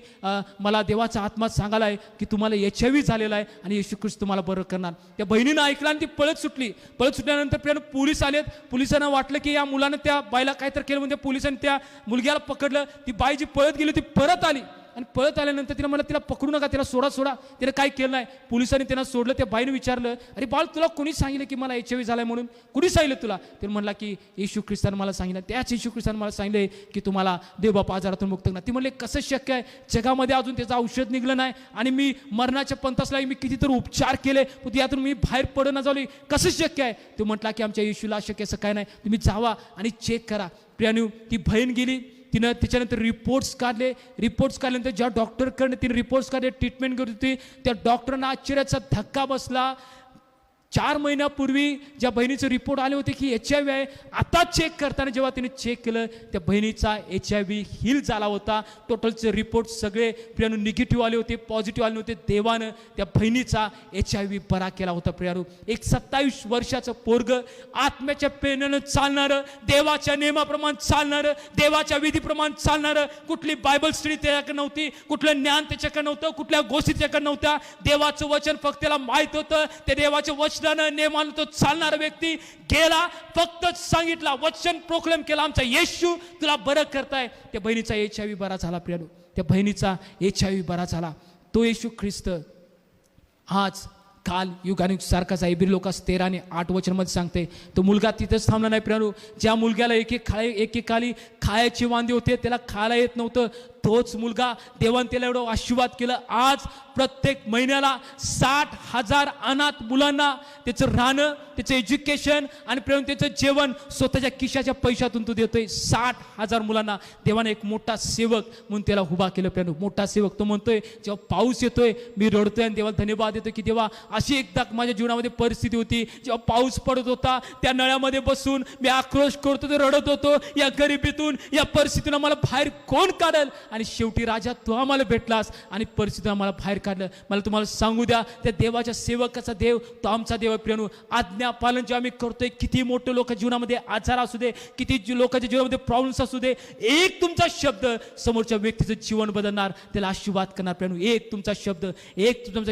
मला देवाचा आत्मा सांगायला आहे की तुम्हाला HIV झालेला आहे आणि येशू ख्रिस्त तुम्हाला बरं करणार. त्या बहिणीनं ऐकलं आणि ती पळत सुटली. पळत सुटल्यानंतर प्रियानो पोलीस आलेत. पोलिसांना वाटलं की या मुलानं त्या बाईला काय तर केलं, म्हणजे पोलिसांनी त्या मुलग्याला पकडलं. ती बाई जी पळत गेली ती परत आली आणि पळत आल्यानंतर तिला म्हणलं तिला पकडू नका, तिला सोडा सोडा. तिला काय केलं नाही. पोलिसांनी त्यांना सोडलं. त्या बाईने विचारलं, अरे बाळ तुला कोणी सांगितलं की मला HIV झालाय म्हणून, कुणी सांगितलं तुला. ते म्हणला की येशू ख्रिस्तानं मला सांगितलं. त्याच येशू ख्रिस्तानं मला सांगितले की तुम्हाला देवबाप आजारातून मुक्त करणार. ती म्हणले कसं शक्य आहे, जगामध्ये अजून त्याचं औषध निघलं नाही आणि मी मरणाच्या पंथासला मी कितीतरी उपचार केले पण यातून मी बाहेर पडणं झाली, कसं शक्य आहे. तो म्हटला की आमच्या येशूला अशक्य असं काय नाही, तुम्ही जावा आणि चेक करा. प्रियानो ती बहीण गेली. तिनं त्याच्यानंतर रिपोर्ट्स काढल्यानंतर ज्या डॉक्टरकडे तिने रिपोर्ट्स काढले, ट्रीटमेंट करत होती, त्या डॉक्टरांना आश्चर्याचा धक्का बसला. 4 महिन्यापूर्वी ज्या बहिणीचे रिपोर्ट आले होते की HIV आहे, आता चेक करताना जेव्हा तिने चेक केलं त्या बहिणीचा HIV हील झाला होता. टोटलचे रिपोर्ट सगळे प्रियानो निगेटिव्ह आले होते, पॉझिटिव्ह आले नव्हते. देवानं त्या बहिणीचा HIV बरा केला होता प्रियानो. एक 27 वर्षाचं पोरग, आत्म्याच्या प्रेरणेनं चालणारं, देवाच्या नियमाप्रमाणे चालणारं, देवाच्या विधीप्रमाणे चालणारं. कुठली बायबल स्टडी त्याच्याकडे नव्हती, कुठलं ज्ञान त्याच्याकडे नव्हतं, कुठल्या गोष्टी त्याच्याकडे नव्हत्या. देवाचं वचन फक्त त्याला माहित होतं. त्या देवाच्या वचन नेमानं तो चालणारा व्यक्ती गेला, फक्त सांगितला, वचन प्रोक्लेम केला, आमचा येशू तुला बरं करताय. त्या बहिणीचा HIV बरा झाला प्रियानो. त्या बहिणीचा HIV बरा झाला. तो येशू ख्रिस्त आज काल युगानुग सारखाच आहे. इब्री लोकास 13 आणि 8 वचनमध्ये सांगते. तो मुलगा तिथंच थांबला नाही प्रियानो. ज्या मुलग्याला एकेकाली खायची वांदे होते, त्याला खायला येत नव्हतं, तोच मुलगा देवाने त्याला एवढं आशीर्वाद केलं. आज प्रत्येक महिन्याला 60,000 अनाथ मुलांना त्याचं राहणं, त्याचं एज्युकेशन आणि प्रेम त्याचं जेवण स्वतःच्या खिशाच्या पैशातून तो देतोय. 60,000 मुलांना देवाने एक मोठा सेवक म्हणून त्याला उभा केलं प्रियानो. मोठा सेवक. तो म्हणतोय जेव्हा पाऊस येतोय मी रडतोय आणि देवाला धन्यवाद देतोय की देवा अशी एकदा माझ्या जीवनामध्ये परिस्थिती होती, जेव्हा पाऊस पडत होता त्या नळ्यामध्ये बसून मी आक्रोश करत होतो, रडत होतो, या गरिबीतून या परिस्थितीतून आम्हाला बाहेर कोण काढेल. आणि शेवटी राजा तू आम्हाला भेटलास आणि परिस्थितीतून आम्हाला बाहेर काढलं. मला तुम्हाला सांगू द्या, त्या देवाच्या सेवकाचा देव तो आमचा देव प्रियानो. आज्ञा पालन जेव्हा आम्ही करतोय, किती मोठे लोक जीवनामध्ये आजार असू दे, किती लोकांच्या जीवनामध्ये प्रॉब्लेम्स असू दे, एक तुमचा शब्द समोरच्या व्यक्तीचं जीवन बदलणार, त्याला आशीर्वाद करणार प्रियानो. एक तुमचा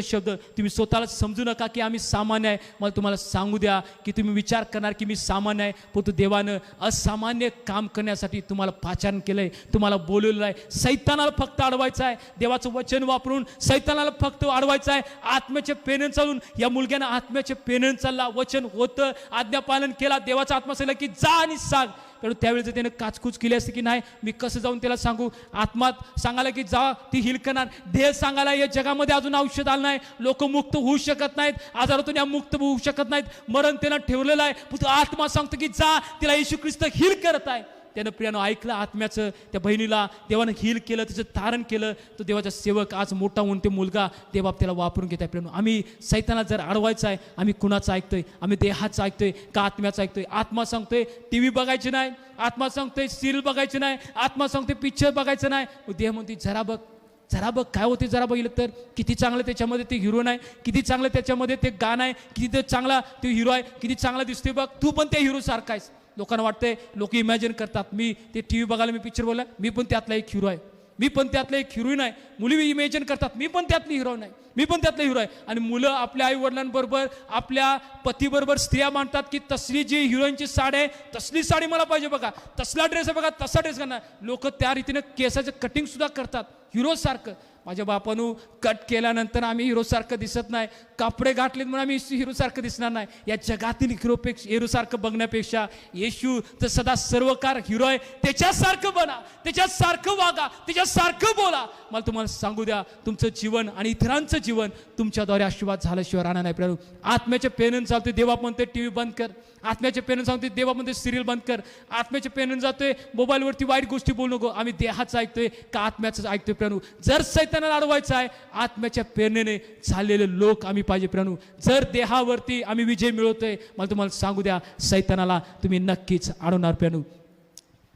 शब्द तुम्ही स्वतःला समजू नका की आम्ही सामान्य आहे. मला तुम्हाला सांगू द्या की तुम्ही विचार करणार की मी सामान्य आहे, परंतु देवानं असामान्य काम करण्यासाठी तुम्हाला पाचारण केलंय, तुम्हाला बोलवलेलं आहे. सैतानाला फक्त अडवायचं आहे. देवाचं वचन वापरून सैतानाला फक्त अडवायचं आहे. आत्म्याचे पेनन चालून या मुलग्यानं आत्म्याचे पेनन चालला, वचन होतं, आज्ञापालन केला. देवाचा आत्मा सांगितला की जा आणि सांग. पण त्यावेळेस त्याने काचकूच केली असते की नाही मी कसं जाऊन त्याला सांगू. आत्मात सांगायला की जा ती हिल करणार, देह सांगायला या जगामध्ये अजून औषध आलं नाही, लोक मुक्त होऊ शकत नाहीत, आजारातून या मुक्त होऊ शकत नाहीत, मरण त्यांना ठेवलेलं आहे. आत्मा सांगतो की जा, तिला येशू ख्रिस्त हिल करत आहे. त्यानं प्रियानं ऐकलं आत्म्याचं, त्या बहिणीला देवानं हील केलं, तिचं तारण केलं. तो देवाचा सेवक आज मोठा होऊन ते मुलगा देवबाप त्याला वापरून घेत आहे. प्रियानो, आम्ही सैतानाला जर अडवायचं आहे, आम्ही कुणाचं ऐकतोय? आम्ही देहाचं ऐकतोय का आत्म्याचं ऐकतोय? आत्मा सांगतोय टीव्ही बघायची नाही, आत्मा सांगतोय सिरियल बघायची नाही, आत्मा सांगतोय पिक्चर बघायचं नाही. देह म्हणते जरा बघ काय होते, जरा बघितलं तर किती चांगलं त्याच्यामध्ये ते हिरो आहे, किती चांगलं त्याच्यामध्ये ते गाणं आहे, किती ते चांगला ते हिरो आहे, किती चांगला दिसतोय बघ, तू पण त्या हिरो सारखा आहेस. लोकांना वाटतंय, लोक इमॅजिन करतात, मी ते टीव्ही बघायला, मी पिक्चर बघायला, मी पण त्यातला एक हिरो आहे, मी पण त्यातला एक हिरोईन आहे. मुली इमॅजिन करतात, मी पण त्यातली हिरोईन आहे, मी पण त्यातला हिरो आहे. आणि मुलं आपल्या आई वडिलांबरोबर, आपल्या पतीबरोबर स्त्रिया मांडतात की तसली जी हिरोईनची साडी आहे तसली साडी मला पाहिजे बघा, तसला ड्रेस आहे बघा, तसा ड्रेस करणार. लोक त्या रीतीनं केसाचं कटिंग सुद्धा करतात हिरो सारखं. माझ्या बापानं कट केल्यानंतर आम्ही हिरोसारखं दिसत नाही, कापडे घातलेत म्हणून आम्ही हिरोसारखं दिसणार नाही. या जगातील हिरोसारखं बघण्यापेक्षा येशू तर सदा सर्वकार हिरो आहे, त्याच्यासारखं बना, त्याच्यासारखं वागा, त्याच्यासारखं बोला. मला तुम्हाला सांगू द्या, तुमचं जीवन आणि इतरांचं जीवन तुमच्याद्वारे आशीर्वाद झाल्याशिवाय राहणार नाही. प्रिय आत्म्याच्या पेनन चालतोय, देवा म्हणते टीव्ही बंद कर. आत्म्याच्या पेनन सांगतोय, देवा म्हणते सिरियल बंद कर. आत्म्याच्या पेनन जातोय, मोबाईलवरती वाईट गोष्टी बोलू नको. आम्ही देहाचं ऐकतोय का आत्म्याचं ऐकतोय? प्रिय जर सैतानाला अडवायचं आहे, आत्म्याच्या प्रेरणेने चाललेले लोक आम्ही पाहिजे. प्रिय जर देहावरती आम्ही विजय मिळवतोय, मला तुम्हाला सांगू द्या, सैतानाला तुम्ही नक्कीच अडवणार. प्रिय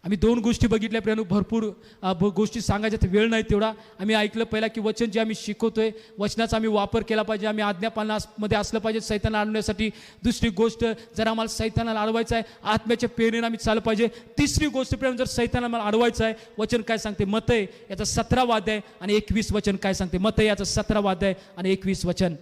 आम्ही 2 गोष्टी बघितल्या. प्रिय भरपूर गोष्टी सांगायच्या, तर वेळ नाही तेवढा. आम्ही ऐकलं पहिला की वचन जे आम्ही शिकवतोय, वचनाचा आम्ही वापर केला पाहिजे, आम्ही आज्ञापालनामध्ये असलं पाहिजे सैतानाला अडवण्यासाठी. दुसरी गोष्ट, जर आम्हाला सैतानाला अडवायचं आहे, आत्म्याच्या प्रेरणेने आम्ही चाललं पाहिजे. तिसरी गोष्ट, प्रिय जर सैतानाला अडवायचं आहे, वचन काय सांगते? मत्तई याचा 17 अध्याय आणि 21 वचन काय सांगते? मत्तई याचा 17 अध्याय आणि 21 वचन.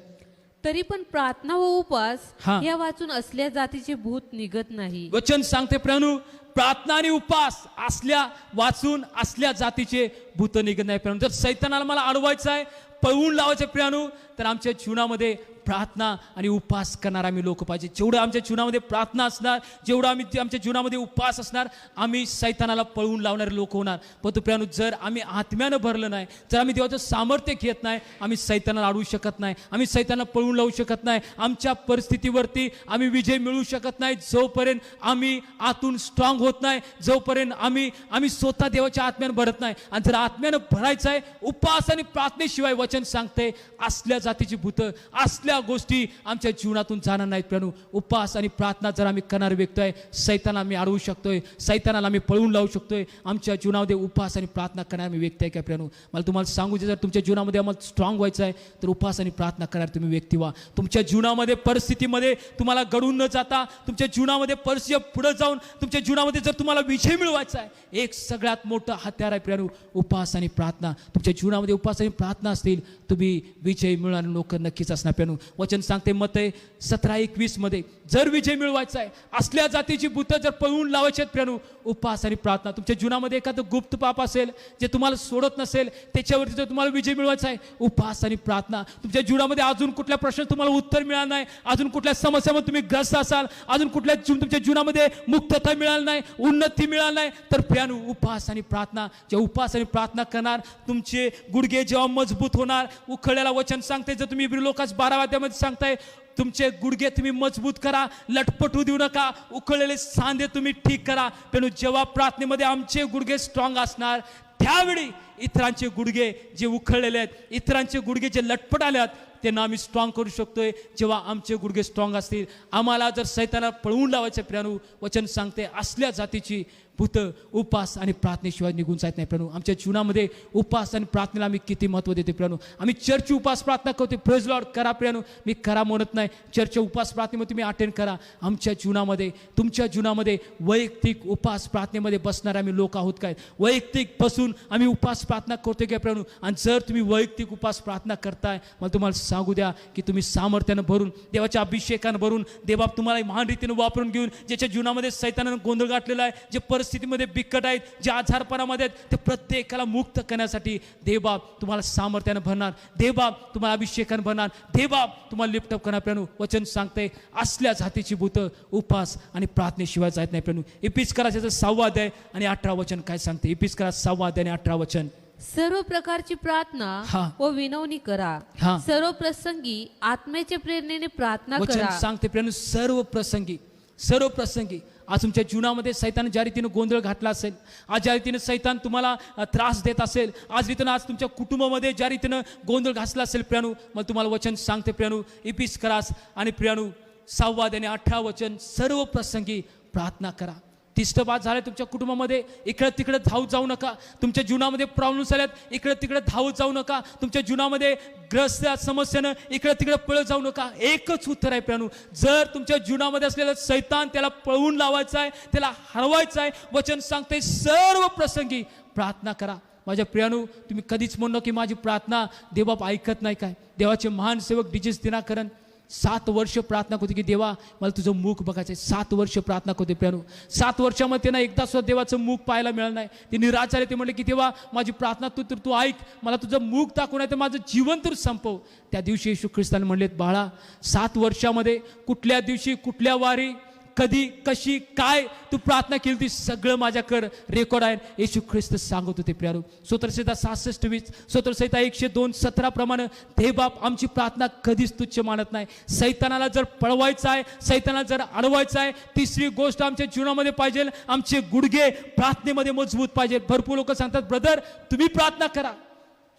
तरी पण प्रार्थना व उपास या वाचून असल्या जातीचे भूत निघत नाही. वचन सांगते प्रिय, प्रार्थना आणि उपास असल्या वाचून असल्या जातीचे भूत निघत नाही. प्रिय जर सैतानाला मला अडवायचं आहे, पळवून लावायचं प्रियानो, तर आमच्या जीवनामध्ये प्रार्थना आणि उपास करणार आम्ही लोक पाहिजे. जेवढं आमच्या जीवनामध्ये प्रार्थना असणार, जेवढं आम्ही आमच्या जीवनामध्ये उपास असणार, आम्ही सैतानाला पळवून लावणारे लोक होणार. पण प्रियानो, जर आम्ही आत्म्यानं भरलं नाही, जर आम्ही देवाचं सामर्थ्य घेत नाही, आम्ही सैतानाला अडवू शकत नाही, आम्ही सैतानाला पळवून लावू शकत नाही, आमच्या परिस्थितीवरती आम्ही विजय मिळवू शकत नाही. जोपर्यंत आम्ही आतून स्ट्रॉंग होत नाही, जोपर्यंत आम्ही स्वतः देवाच्या आत्म्यानं भरत नाही. आणि जर आत्म्यानं भरायचं आहे, उपास आणि प्रार्थनेशिवाय वचन सांगते असल्या जातीची भूतं, असल्या गोष्टी आमच्या जीवनातून जाणार नाहीत. प्रिय उपास आणि प्रार्थना जर आम्ही करणारे व्यक्ती आहे, सैतानाला आम्ही अडवू शकतोय, सैतानाला आम्ही पळवून लावू शकतोय. आमच्या जीवनामध्ये उपास आणि प्रार्थना करणारे आम्ही व्यक्ती आहे का? प्रिय मला तुम्हाला सांगू, जर तुमच्या जीवनामध्ये आम्हाला स्ट्रॉंग व्हायचं आहे, तर उपास आणि प्रार्थना करणारे तुम्ही व्यक्ती व्हा. तुमच्या जीवनामध्ये परिस्थितीमध्ये तुम्हाला गडून न जाता, तुमच्या जीवनामध्ये परिस्थिती पुढे जाऊन तुमच्या जीवनामध्ये जर तुम्हाला विजय मिळवायचा आहे, एक सगळ्यात मोठं हत्यार आहे प्रिय उपास आणि प्रार्थना. तुमच्या जीवनामध्ये उपास आणि प्रार्थना असतील, तुम्ही विजय मिळणारे लोक नक्कीच असणार. प्रिय वचन सांगते मत्तई 17:21 मध्ये, जर विजय मिळवायचा आहे, असल्या जातीची भूतं जर पळवून लावायची आहेत प्रिय, उपास आणि प्रार्थना. तुमच्या जीवनामध्ये एखादं गुप्त पाप असेल जे तुम्हाला सोडत नसेल, त्याच्यावरती जर तुम्हाला विजय मिळवायचा आहे, उपास आणि प्रार्थना. तुमच्या जीवनामध्ये अजून कुठल्या प्रश्न तुम्हाला उत्तर मिळालं नाही, अजून कुठल्या समस्यामध्ये तुम्ही ग्रस्त असाल, अजून कुठल्या तुमच्या जीवनामध्ये मुक्तता मिळाली नाही, उन्नती मिळाली नाही, तर प्रिय उपास आणि प्रार्थना. जे उपास आणि प्रार्थना करणार, तुमचे गुडघे जेव्हा मजबूत होणार. उखळलेला वचन सांगते, जर तुम्ही इब्री लोकास 12 अध्यायामध्ये सांगताय, तुमचे गुडघे तुम्ही मजबूत करा, लटपटू देऊ नका, उखळलेले सांधे तुम्ही ठीक करा. पण जेव्हा प्रार्थनेमध्ये आमचे गुडघे स्ट्रॉंग असणार, त्यावेळी इतरांचे गुडघे जे उखळलेले आहेत, इतरांचे गुडघे जे लटपट आले आहेत, त्यांना आम्ही स्ट्रॉंग करू शकतोय. जेव्हा आमचे गुडघे स्ट्रॉंग असतील, आम्हाला जर सैतानाला पळवून लावायचं प्रियानो, वचन सांगते असल्या जातीची भूतं उपास आणि प्रार्थनेशिवाय निघून जात नाही. प्रियानो आमच्या जीवनामध्ये उपास आणि प्रार्थनेला आम्ही किती महत्त्व देते प्रियानो. आम्ही चर्चची उपास प्रार्थना करतो, प्रेज लॉर्ड करा प्रियानो, मी करा म्हणत नाही, चर्चच्या उपास प्रार्थनेमध्ये तुम्ही अटेंड करा. आमच्या जीवनामध्ये, तुमच्या जीवनामध्ये वैयक्तिक उपास प्रार्थनेमध्ये बसणारे आम्ही लोक आहोत काय? वैयक्तिक बसून आम्ही उपास प्रार्थना करतो काय प्रियानो? आणि जर तुम्ही वैयक्तिक उपास प्रार्थना करताय, मला तुम्हाला सांगू द्या की तुम्ही सामर्थ्यानं भरून, देवाच्या अभिषेकानं भरून, देवबाप तुम्हाला महान रीतीने वापरून घेऊन, ज्याच्या जीवनामध्ये सैतानानं गोंधळ घातलेला आहे, जे परिस्थितीमध्ये बिकट आहेत, जे आजारपणामध्ये आहेत, ते प्रत्येकाला मुक्त करण्यासाठी देवबाप तुम्हाला सामर्थ्यानं भरणार, देवबाप तुम्हाला अभिषेकानं भरणार, देवबाप तुम्हाला लिफ्टअप करणार. प्रियानो वचन सांगते असल्या जातीची भूतं उपास आणि प्रार्थनेशिवाय जात नाही. प्रियानो इपिस्कराचं 6 अध्याय आणि 18 वचन काय सांगते? इपिस्करा 6 अध्याय आणि 18 वचन. सर्व प्रकारची प्रार्थना व विनवणी करा, सर्व प्रसंगी आत्म्याच्या प्रेरणेने प्रार्थना करा. वचन सांगते प्रियानो सर्व प्रसंगी सर्व प्रसंगी आज तुमच्या जीवनामध्ये सैतान ज्या रीतीनं गोंधळ घातला असेल, आज ज्या रीतीनं सैतान तुम्हाला त्रास देत असेल, आज रीतीनं आज तुमच्या कुटुंबामध्ये ज्या रीतीनं गोंधळ घातला असेल प्रियानू, मग तुम्हाला वचन सांगते प्रियानू, इपिस्करास आणि प्रियानू 6 आणि 18 वचन, सर्व प्रसंगी प्रार्थना करा. डिस्टर्ब झालं तुमच्या कुटुंबामध्ये, इकडे तिकडे धावत जाऊ नका. तुमच्या जीवनामध्ये प्रॉब्लेम्स आल्यात, इकडे तिकडे धावत जाऊ नका. तुमच्या जीवनामध्ये ग्रस्त समस्यानं इकडे तिकडे पळत जाऊ नका. एकच उत्तर आहे प्रियानू, जर तुमच्या जीवनामध्ये असलेलं सैतान त्याला पळवून लावायचं आहे, त्याला हरवायचं आहे, वचन सांगते सर्व प्रसंगी प्रार्थना करा. माझ्या प्रियानू, तुम्ही कधीच म्हणू की माझी प्रार्थना देवबाप ऐकत नाही काय. देवाचे महान सेवक डीजेस दिनाकरन 7 वर्ष प्रार्थना करते की देवा मला तुझं मुख बघायचं आहे. 7 वर्ष प्रार्थना करते प्रियानू. 7 वर्षामध्ये त्यांना एकदा सुद्धा देवाचं मुख पाहायला मिळालं नाही. ते निराश झाले. ते म्हणले की देवा माझी प्रार्थना तू ऐक, मला तुझं मुख दाखवून आहे तर माझं जीवन तर संपव. त्या दिवशी येशू ख्रिस्ताने म्हणलेत, बाळा 7 वर्षामध्ये कुठल्या दिवशी, कुठल्या वारी, कधी, कशी, काय तू प्रार्थना केली ती सगळं माझ्याकडे रेकॉर्ड आहे. येशू ख्रिस्त सांगत होते प्रियानू. स्तोत्रसंहिता 66:20, स्तोत्रसंहिता 102:17 प्रमाणे देवबाप आमची प्रार्थना कधीच तुच्छ मानत नाही. सैतानाला जर पळवायचं आहे, सैतानाला जर अडवायचं आहे, तिसरी गोष्ट आमच्या जीवनामध्ये पाहिजे, आमचे गुडघे प्रार्थनेमध्ये मजबूत पाहिजे. भरपूर लोक सांगतात, ब्रदर तुम्ही प्रार्थना करा,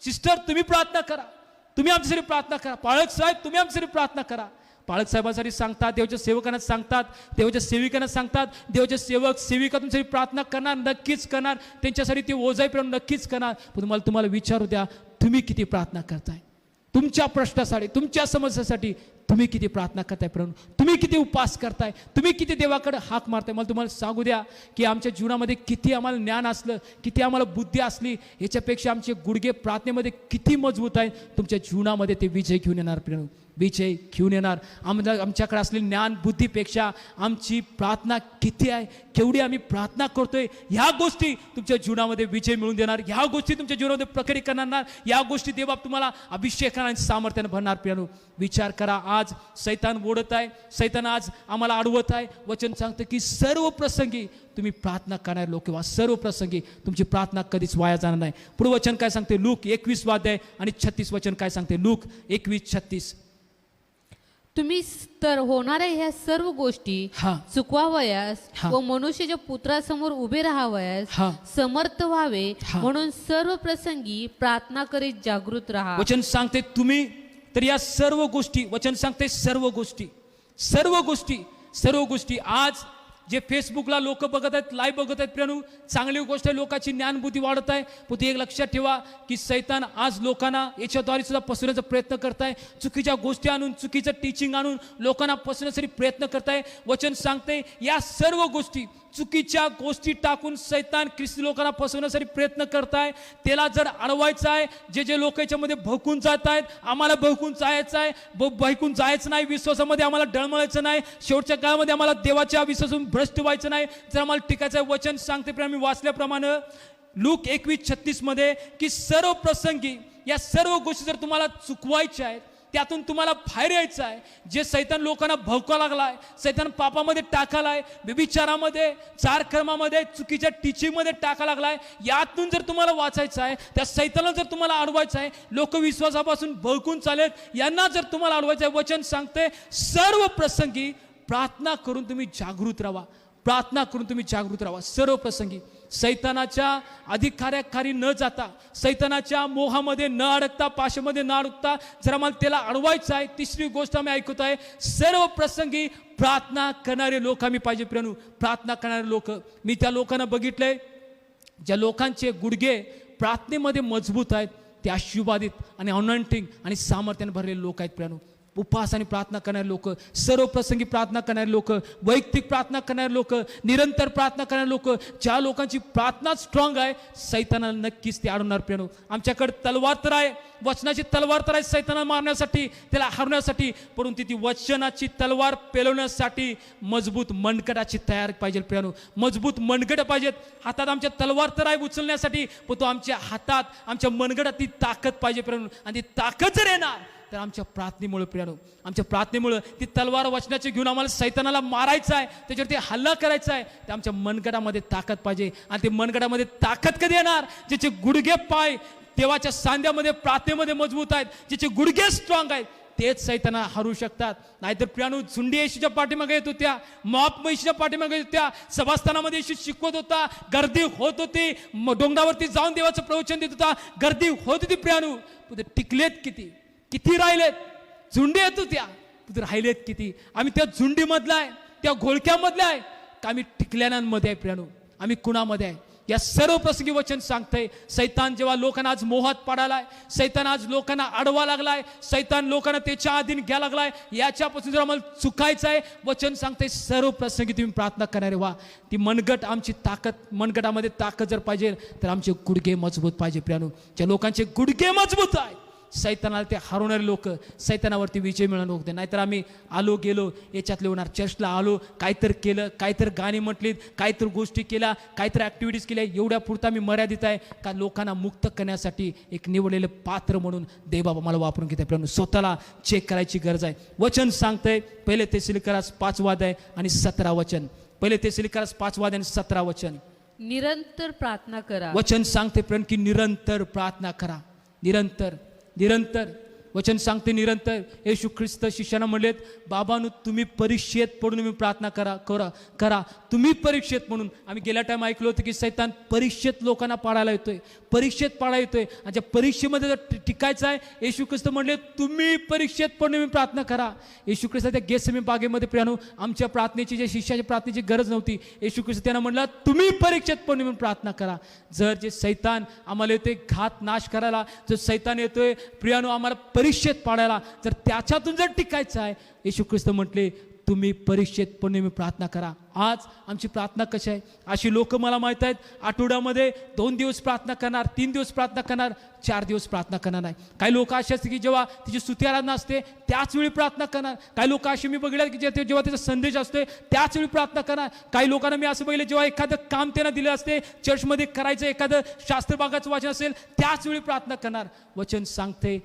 सिस्टर तुम्ही प्रार्थना करा, तुम्ही आमच्यासाठी प्रार्थना करा, पाळक साहेब तुम्ही आमच्यासाठी प्रार्थना करा. पाळक साहेबांसाठी सांगतात, देवाच्या सेवकांना सांगतात, देवाच्या सेविकांना सांगतात. देवाचे सेवक सेविका तुमच्यासाठी प्रार्थना करणार, नक्कीच करणार. त्यांच्यासाठी ते ओझाई प्रेम नक्कीच करणार. पण तुम्हाला विचारू द्या, तुम्ही किती प्रार्थना करताय? तुमच्या प्रश्नासाठी, तुमच्या समस्यासाठी तुम्ही किती प्रार्थना करताय? प्रेम तुम्ही किती उपवास करताय? तुम्ही किती देवाकडे हाक मारताय? मला तुम्हाला सांगू द्या की आमच्या जीवनामध्ये किती आम्हाला ज्ञान असलं, किती आम्हाला बुद्धी असली, याच्यापेक्षा आमचे गुडघे प्रार्थनेमध्ये किती मजबूत आहे, तुमच्या जीवनामध्ये ते विजय घेऊन येणार. प्रेम विजय घेऊन येणार. आमच्याकडे असलेली ज्ञान बुद्धीपेक्षा आमची प्रार्थना किती आहे, केवढी आम्ही प्रार्थना करतोय, ह्या गोष्टी तुमच्या जीवनामध्ये विजय मिळून देणार. ह्या गोष्टी तुमच्या जीवनामध्ये प्रकट करणार. या गोष्टी देवबाप तुम्हाला अभिषेकाने आणि सामर्थ्याने भरणार. प्रियानो विचार करा, आज सैतान ओढत आहे, सैतान आज आम्हाला अडवत आहे. वचन सांगतं की सर्व प्रसंगी तुम्ही प्रार्थना करणारे लोक व्हा. सर्व प्रसंगी तुमची प्रार्थना कधीच वाया जाणार नाही. पुढे वचन काय सांगते? लूक 21 अध्याय आणि 36 वचन काय सांगते? लूक 21:36, तुम्ही तर होणाऱ्या ह्या सर्व गोष्टी चुकवावयास व मनुष्याच्या पुत्रासमोर उभे राहावयास समर्थ व्हावे म्हणून सर्व प्रसंगी प्रार्थना करीत जागृत राहा. वचन सांगते तुम्ही तर या सर्व गोष्टी, वचन सांगते सर्व गोष्टी, सर्व गोष्टी, सर्व गोष्टी. आज जे फेसबुकला लोक बघत आहेत, लाईव्ह बघत आहेत प्रियानू, चांगली गोष्ट आहे, लोकांची ज्ञानबुद्धी वाढत आहे. पण ते एक लक्षात ठेवा की सैतान आज लोकांना याच्याद्वारे सुद्धा पसरण्याचा प्रयत्न करताय. चुकीच्या गोष्टी आणून, चुकीचं टीचिंग आणून लोकांना पसरण्यासाठी प्रयत्न करताय. वचन सांगते या सर्व गोष्टी, चुकीच्या गोष्टी टाकून सैतान ख्रिस्ती लोकांना फसवण्यासाठी प्रयत्न करताय. त्याला जर अडवायचं आहे, जे लोक याच्यामध्ये भडकून जात आहेत, आम्हाला भडकून जायचं आहे, भडकून जायचं नाही, विश्वासामध्ये आम्हाला डळमळायचं नाही, शेवटच्या काळामध्ये आम्हाला देवाच्या विश्वासून भ्रष्ट व्हायचं नाही, जर आम्हाला टिकायचं आहे. वचन सांगते प्रेम वाचल्याप्रमाणे लूक 21:36 मध्ये की सर्व प्रसंगी या सर्व गोष्टी जर तुम्हाला चुकवायच्या आहेत, त्यातून तुम्हाला बाहेर यायचं आहे, जे सैतान लोकांना भवका लागलाय, सैतान पापामध्ये टाकालाय, व्यभिचारामध्ये, चारकर्मामध्ये, चुकीच्या टीचिंगमध्ये टाका लागलाय, यातून जर तुम्हाला वाचायचं आहे, त्या सैतानाला जर तुम्हाला अडवायचं आहे, लोक विश्वासापासून भडकून चालेत, यांना जर तुम्हाला अडवायचं आहे, वचन सांगते सर्व प्रसंगी प्रार्थना करून तुम्ही जागृत राहा. प्रार्थना करून तुम्ही जागृत राहा. सर्व प्रसंगी सैतानाच्या अधिकाऱ्याखाली न जाता, सैतानाच्या मोहामध्ये न अडकता, पाशामध्ये न अडकता, जर आम्हाला त्याला अडवायचं आहे, तिसरी गोष्ट आम्ही ऐकत आहे, सर्व प्रसंगी प्रार्थना करणारे लोक आम्ही पाहिजे. प्रियानू प्रार्थना करणारे लोक, मी त्या लोकांना बघितलंय ज्या लोकांचे गुडघे प्रार्थनेमध्ये मजबूत आहेत, ते आशीर्वादित आणि अनॉइंटिंग आणि सामर्थ्याने भरलेले लोक आहेत. प्रियानू उपवासाने प्रार्थना करणारे लोक, सर्व प्रसंगी प्रार्थना करणारे लोक, वैयक्तिक प्रार्थना करणारे लोक, निरंतर प्रार्थना करणारे लोक, ज्या लोकांची प्रार्थना स्ट्रॉंग आहे, सैतानाला नक्कीच ते अडवणार. प्रियानू आमच्याकडे तलवार तर आहे, वचनाची तलवार तर आहे सैतानाला मारण्यासाठी, त्याला हरवण्यासाठी, परंतु ती वचनाची तलवार पेलवण्यासाठी मजबूत मनगटाची तयार पाहिजे. प्रियानू मजबूत मनगट पाहिजेत. हातात आमच्या तलवार तर आहे उचलण्यासाठी, पण तो आमच्या हातात, आमच्या मनगटात ती ताकद पाहिजे. प्रियानू आणि ती ताकद जर येणार तर आमच्या प्रार्थनेमुळे, प्रियानू आमच्या प्रार्थनेमुळे ती तलवार वचनाची घेऊन आम्हाला सैतानाला मारायचं आहे, त्याच्यावरती हल्ला करायचा आहे, ते आमच्या मनगटामध्ये ताकद पाहिजे. आणि ते मनगटामध्ये ताकद कधी येणार? ज्याचे गुडघे पाय देवाच्या सांध्यामध्ये प्रार्थनेमध्ये मजबूत आहेत, ज्याचे गुडघे स्ट्रॉंग आहेत, तेच सैताना हरू शकतात. नाहीतर प्रियानो, झुंडी येशूच्या पाठीमागे येत होत्या, मॉप म्हशीच्या पाठीमागे येत होत्या, सभास्थानामध्ये येशू शिकवत होता, गर्दी होत होती, डोंगरावरती जाऊन देवाचं प्रवचन देत होता, गर्दी होत होती. प्रियानो, टिकलेत किती राहिलेत? झुंडी येत होत्या, राहिलेत किती? आम्ही त्या झुंडीमधला आहे, त्या घोळक्यामधला आहे का आम्ही टिकल्यानांमध्ये आहे? प्रियानो, आम्ही कुणामध्ये आहे? या सर्व प्रसंगी वचन सांगतंय, सैतान जेव्हा लोकांना आज मोहात पाडालाय, सैतान आज लोकांना अडवा लागलाय, सैतान लोकांना त्याच्या अधीन घ्या लागलाय, याच्यापासून जर आम्हाला चुकायचं आहे, वचन सांगतंय सर्व प्रसंगी तुम्ही प्रार्थना करणारे व्हा. ती मनगट, आमची ताकद, मनगटामध्ये ताकद जर पाहिजे तर आमचे गुडघे मजबूत पाहिजे. प्रियानो, ज्या लोकांचे गुडघे मजबूत आहे, सैतानाला ते हरवणारे लोक, सैतानावरती विजय मिळवणं होते. नाहीतर आम्ही आलो गेलो याच्यातले होणार, चर्चला आलो, काहीतरी केलं, काहीतरी गाणी म्हटलीत, काहीतरी गोष्टी केल्या, काहीतरी ॲक्टिव्हिटीज केल्या, एवढ्या पुरता मी मर्यादित आहे का लोकांना मुक्त करण्यासाठी एक निवडलेलं पात्र म्हणून देवबाबा मला वापरून घेत आहे. पण स्वतःला चेक करायची गरज आहे. वचन सांगतंय, पहिले तेसलोनिकरास 5 अध्याय आणि 17 वचन, पहिले तेसलोनिकरास 5 अध्याय आणि 17 वचन. निरंतर प्रार्थना करा. वचन सांगते प्रण की निरंतर प्रार्थना करा. निरंतर वचन सांगते निरंतर. येशू ख्रिस्त शिष्यानं म्हणलेत, बाबांनो तुम्ही परीक्षेत पडून मी प्रार्थना करा तुम्ही परीक्षेत म्हणून. आम्ही गेल्या टाइम ऐकलो होतं की सैतान परीक्षेत लोकांना पाडायला येतोय, परीक्षेत पाडायला येतोय, आणि ज्या परीक्षेमध्ये जर टिकायचं आहे, येशू ख्रिस्त म्हणले तुम्ही परीक्षेत पडून मी प्रार्थना करा. येशू ख्रिस्त त्या गेत्सेमनी बागेमध्ये प्रियानो, आमच्या प्रार्थनेची, जे शिष्याच्या प्रार्थनेची गरज नव्हती, येशू ख्रिस्त त्यांना म्हणला तुम्ही परीक्षेत पडून मी प्रार्थना करा. जर जे सैतान आम्हाला येतोय घात नाश करायला, जर सैतान येतोय प्रियानो आम्हाला परीक्षेत पाडायला, जर त्याच्यातून जर टिकायचं आहे, येशू ख्रिस्त म्हटले तुम्ही परीक्षेत पण नेहमी प्रार्थना करा. आज आमची प्रार्थना कशी आहे? अशी लोक मला माहीत आहेत, आठवड्यामध्ये 2 दिवस प्रार्थना करणार, 3 दिवस प्रार्थना करणार, 4 दिवस प्रार्थना करणार नाही. काही लोक असे असते की जेव्हा तिची स्तुती आराधना असते त्याच वेळी प्रार्थना करणार. काही लोक असे मी बघितले की जेव्हा त्याचा संदेश असतोय त्याच वेळी प्रार्थना करणार. काही लोकांना मी असं बघितलं, जेव्हा एखादं काम त्यांना दिलं असते चर्चमध्ये करायचं, एखादं शास्त्र भागाचं वाचन असेल त्याच वेळी प्रार्थना करणार. वचन सांगते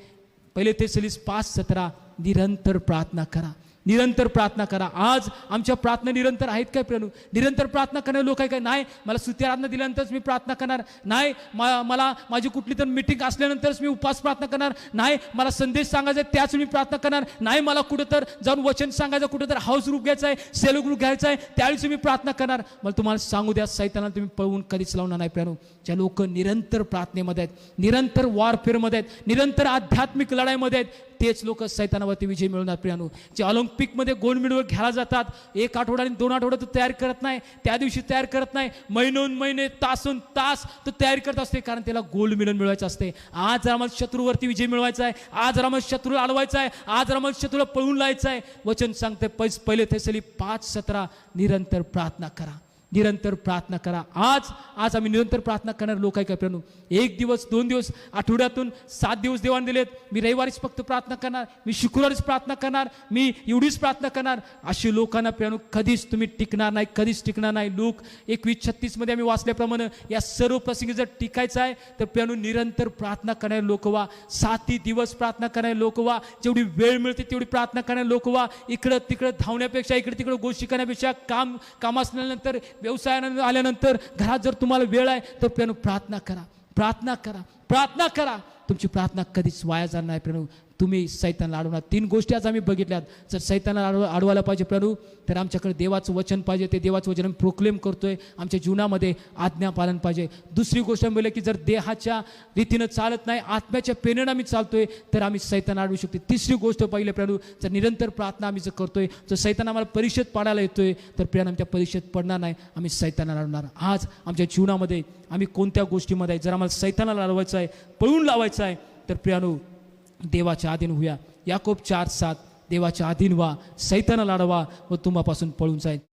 पहिले तेसलोनिकरास 5:17, निरंतर प्रार्थना करा, निरंतर प्रार्थना करा. आज आमच्या प्रार्थना निरंतर आहेत काय प्रियानो? निरंतर प्रार्थना करणारे लोक आहे काय? नाही, मला स्तुती आराधना दिल्यानंतरच मी प्रार्थना करणार, नाही मला माझी कुठली तर मीटिंग असल्यानंतरच मी उपवास प्रार्थना करणार, नाही मला संदेश सांगायचा आहे त्याच मी प्रार्थना करणार, नाही मला कुठं तर जाऊन वचन सांगायचं, कुठं तर हाऊस ग्रुप घ्यायचा आहे, सेलो ग्रुप घ्यायचा आहे, त्यावेळीच मी प्रार्थना करणार. मला तुम्हाला सांगू द्या, सैतानाला तुम्ही पळवून कधीच लावणार नाही प्रियानो. ज्या लोक निरंतर प्रार्थनेमध्ये आहेत, निरंतर वॉरफेअरमध्ये आहेत, निरंतर आध्यात्मिक लढाईमध्ये आहेत, तेच लोक सैतानावरती विजय मिळवणार प्रियानो. जे ऑलिम्पिकमध्ये गोल्ड मेडल घ्यायला जातात, 1 आठवडा आणि 2 आठवडा तो तयार करत नाही, त्या दिवशी तयार करत नाही, महिनोन महिने तासून तास तो तयारी करत असते, कारण त्याला गोल्ड मेडल मिळवायचं असते. आज जर आम्हाला शत्रूवरती विजय मिळवायचा आहे, आज जर आम्हाला शत्रूला अडवायचा आहे, आज जर आम्हाला शत्रूला पळून लावायचं आहे, वचन सांगते पहिले तेसलोनिकरास 5:17, निरंतर प्रार्थना करा, निरंतर प्रार्थना करा. आज आम्ही निरंतर प्रार्थना करणार लोक आहे का प्रियानो? 1 दिवस 2 दिवस, आठवड्यातून 7 दिवस देवाने दिलेत, मी रविवारीच फक्त प्रार्थना करणार, मी शुक्रवारीच प्रार्थना करणार, मी एवढीच प्रार्थना करणार, अशी लोकांना प्रियानो कधीच तुम्ही टिकणार नाही, कधीच टिकणार नाही. लूक 21:36 मध्ये आम्ही वाचल्याप्रमाणे या सर्व प्रसंगी जर टिकायचं आहे तर प्रियानो निरंतर प्रार्थना करणारे लोक व्हा, 7 दिवस प्रार्थना करणारे लोक व्हा, जेवढी वेळ मिळते तेवढी प्रार्थना करणारे लोक व्हा. इकडं तिकडं धावण्यापेक्षा, इकडे तिकडे गोष्टी करण्यापेक्षा, काम असल्यानंतर, व्यवसायानंतर आल्यानंतर घरात जर तुम्हाला वेळ आहे तर प्रियानो प्रार्थना करा, प्रार्थना करा, प्रार्थना करा. तुमची प्रार्थना कधीच वाया जाणार नाही प्रियानो. तुम्ही सैतानाला अडवणार. 3 गोष्टी आज आम्ही बघितल्यात. जर सैतानाला अडवायला पाहिजे प्रियानो, तर आमच्याकडे देवाचं वचन पाहिजे, ते देवाचं वचन आम्ही प्रोक्लेम करतोय, आमच्या जीवनामध्ये आज्ञापालन पाहिजे. दुसरी गोष्ट आम्ही बोलले की जर देहाच्या रीतीनं चालत नाही, आत्म्याच्या पेनेनं आम्ही चालतोय, तर आम्ही सैतान अडवू शकतो. तिसरी गोष्ट पाहिजे प्रियानो, जर निरंतर प्रार्थना आम्ही जर करतोय, जर सैतान आम्हाला परीक्षेत पाडायला येतोय, तर प्रियानो त्या परीक्षेत पडणार नाही, आम्ही सैतानाला अडवणार. आज आमच्या जीवनामध्ये आम्ही कोणत्या गोष्टीमध्ये जर आम्हाला सैतानाला अडवायचं आहे, पळून लावायचं आहे, तर प्रियानो देवाच्या अधीन होऊया. याकोब 4:7, देवाच्या अधीन व्हा, सैतानाला अडवा व तुम्हापासून पळून जाईल.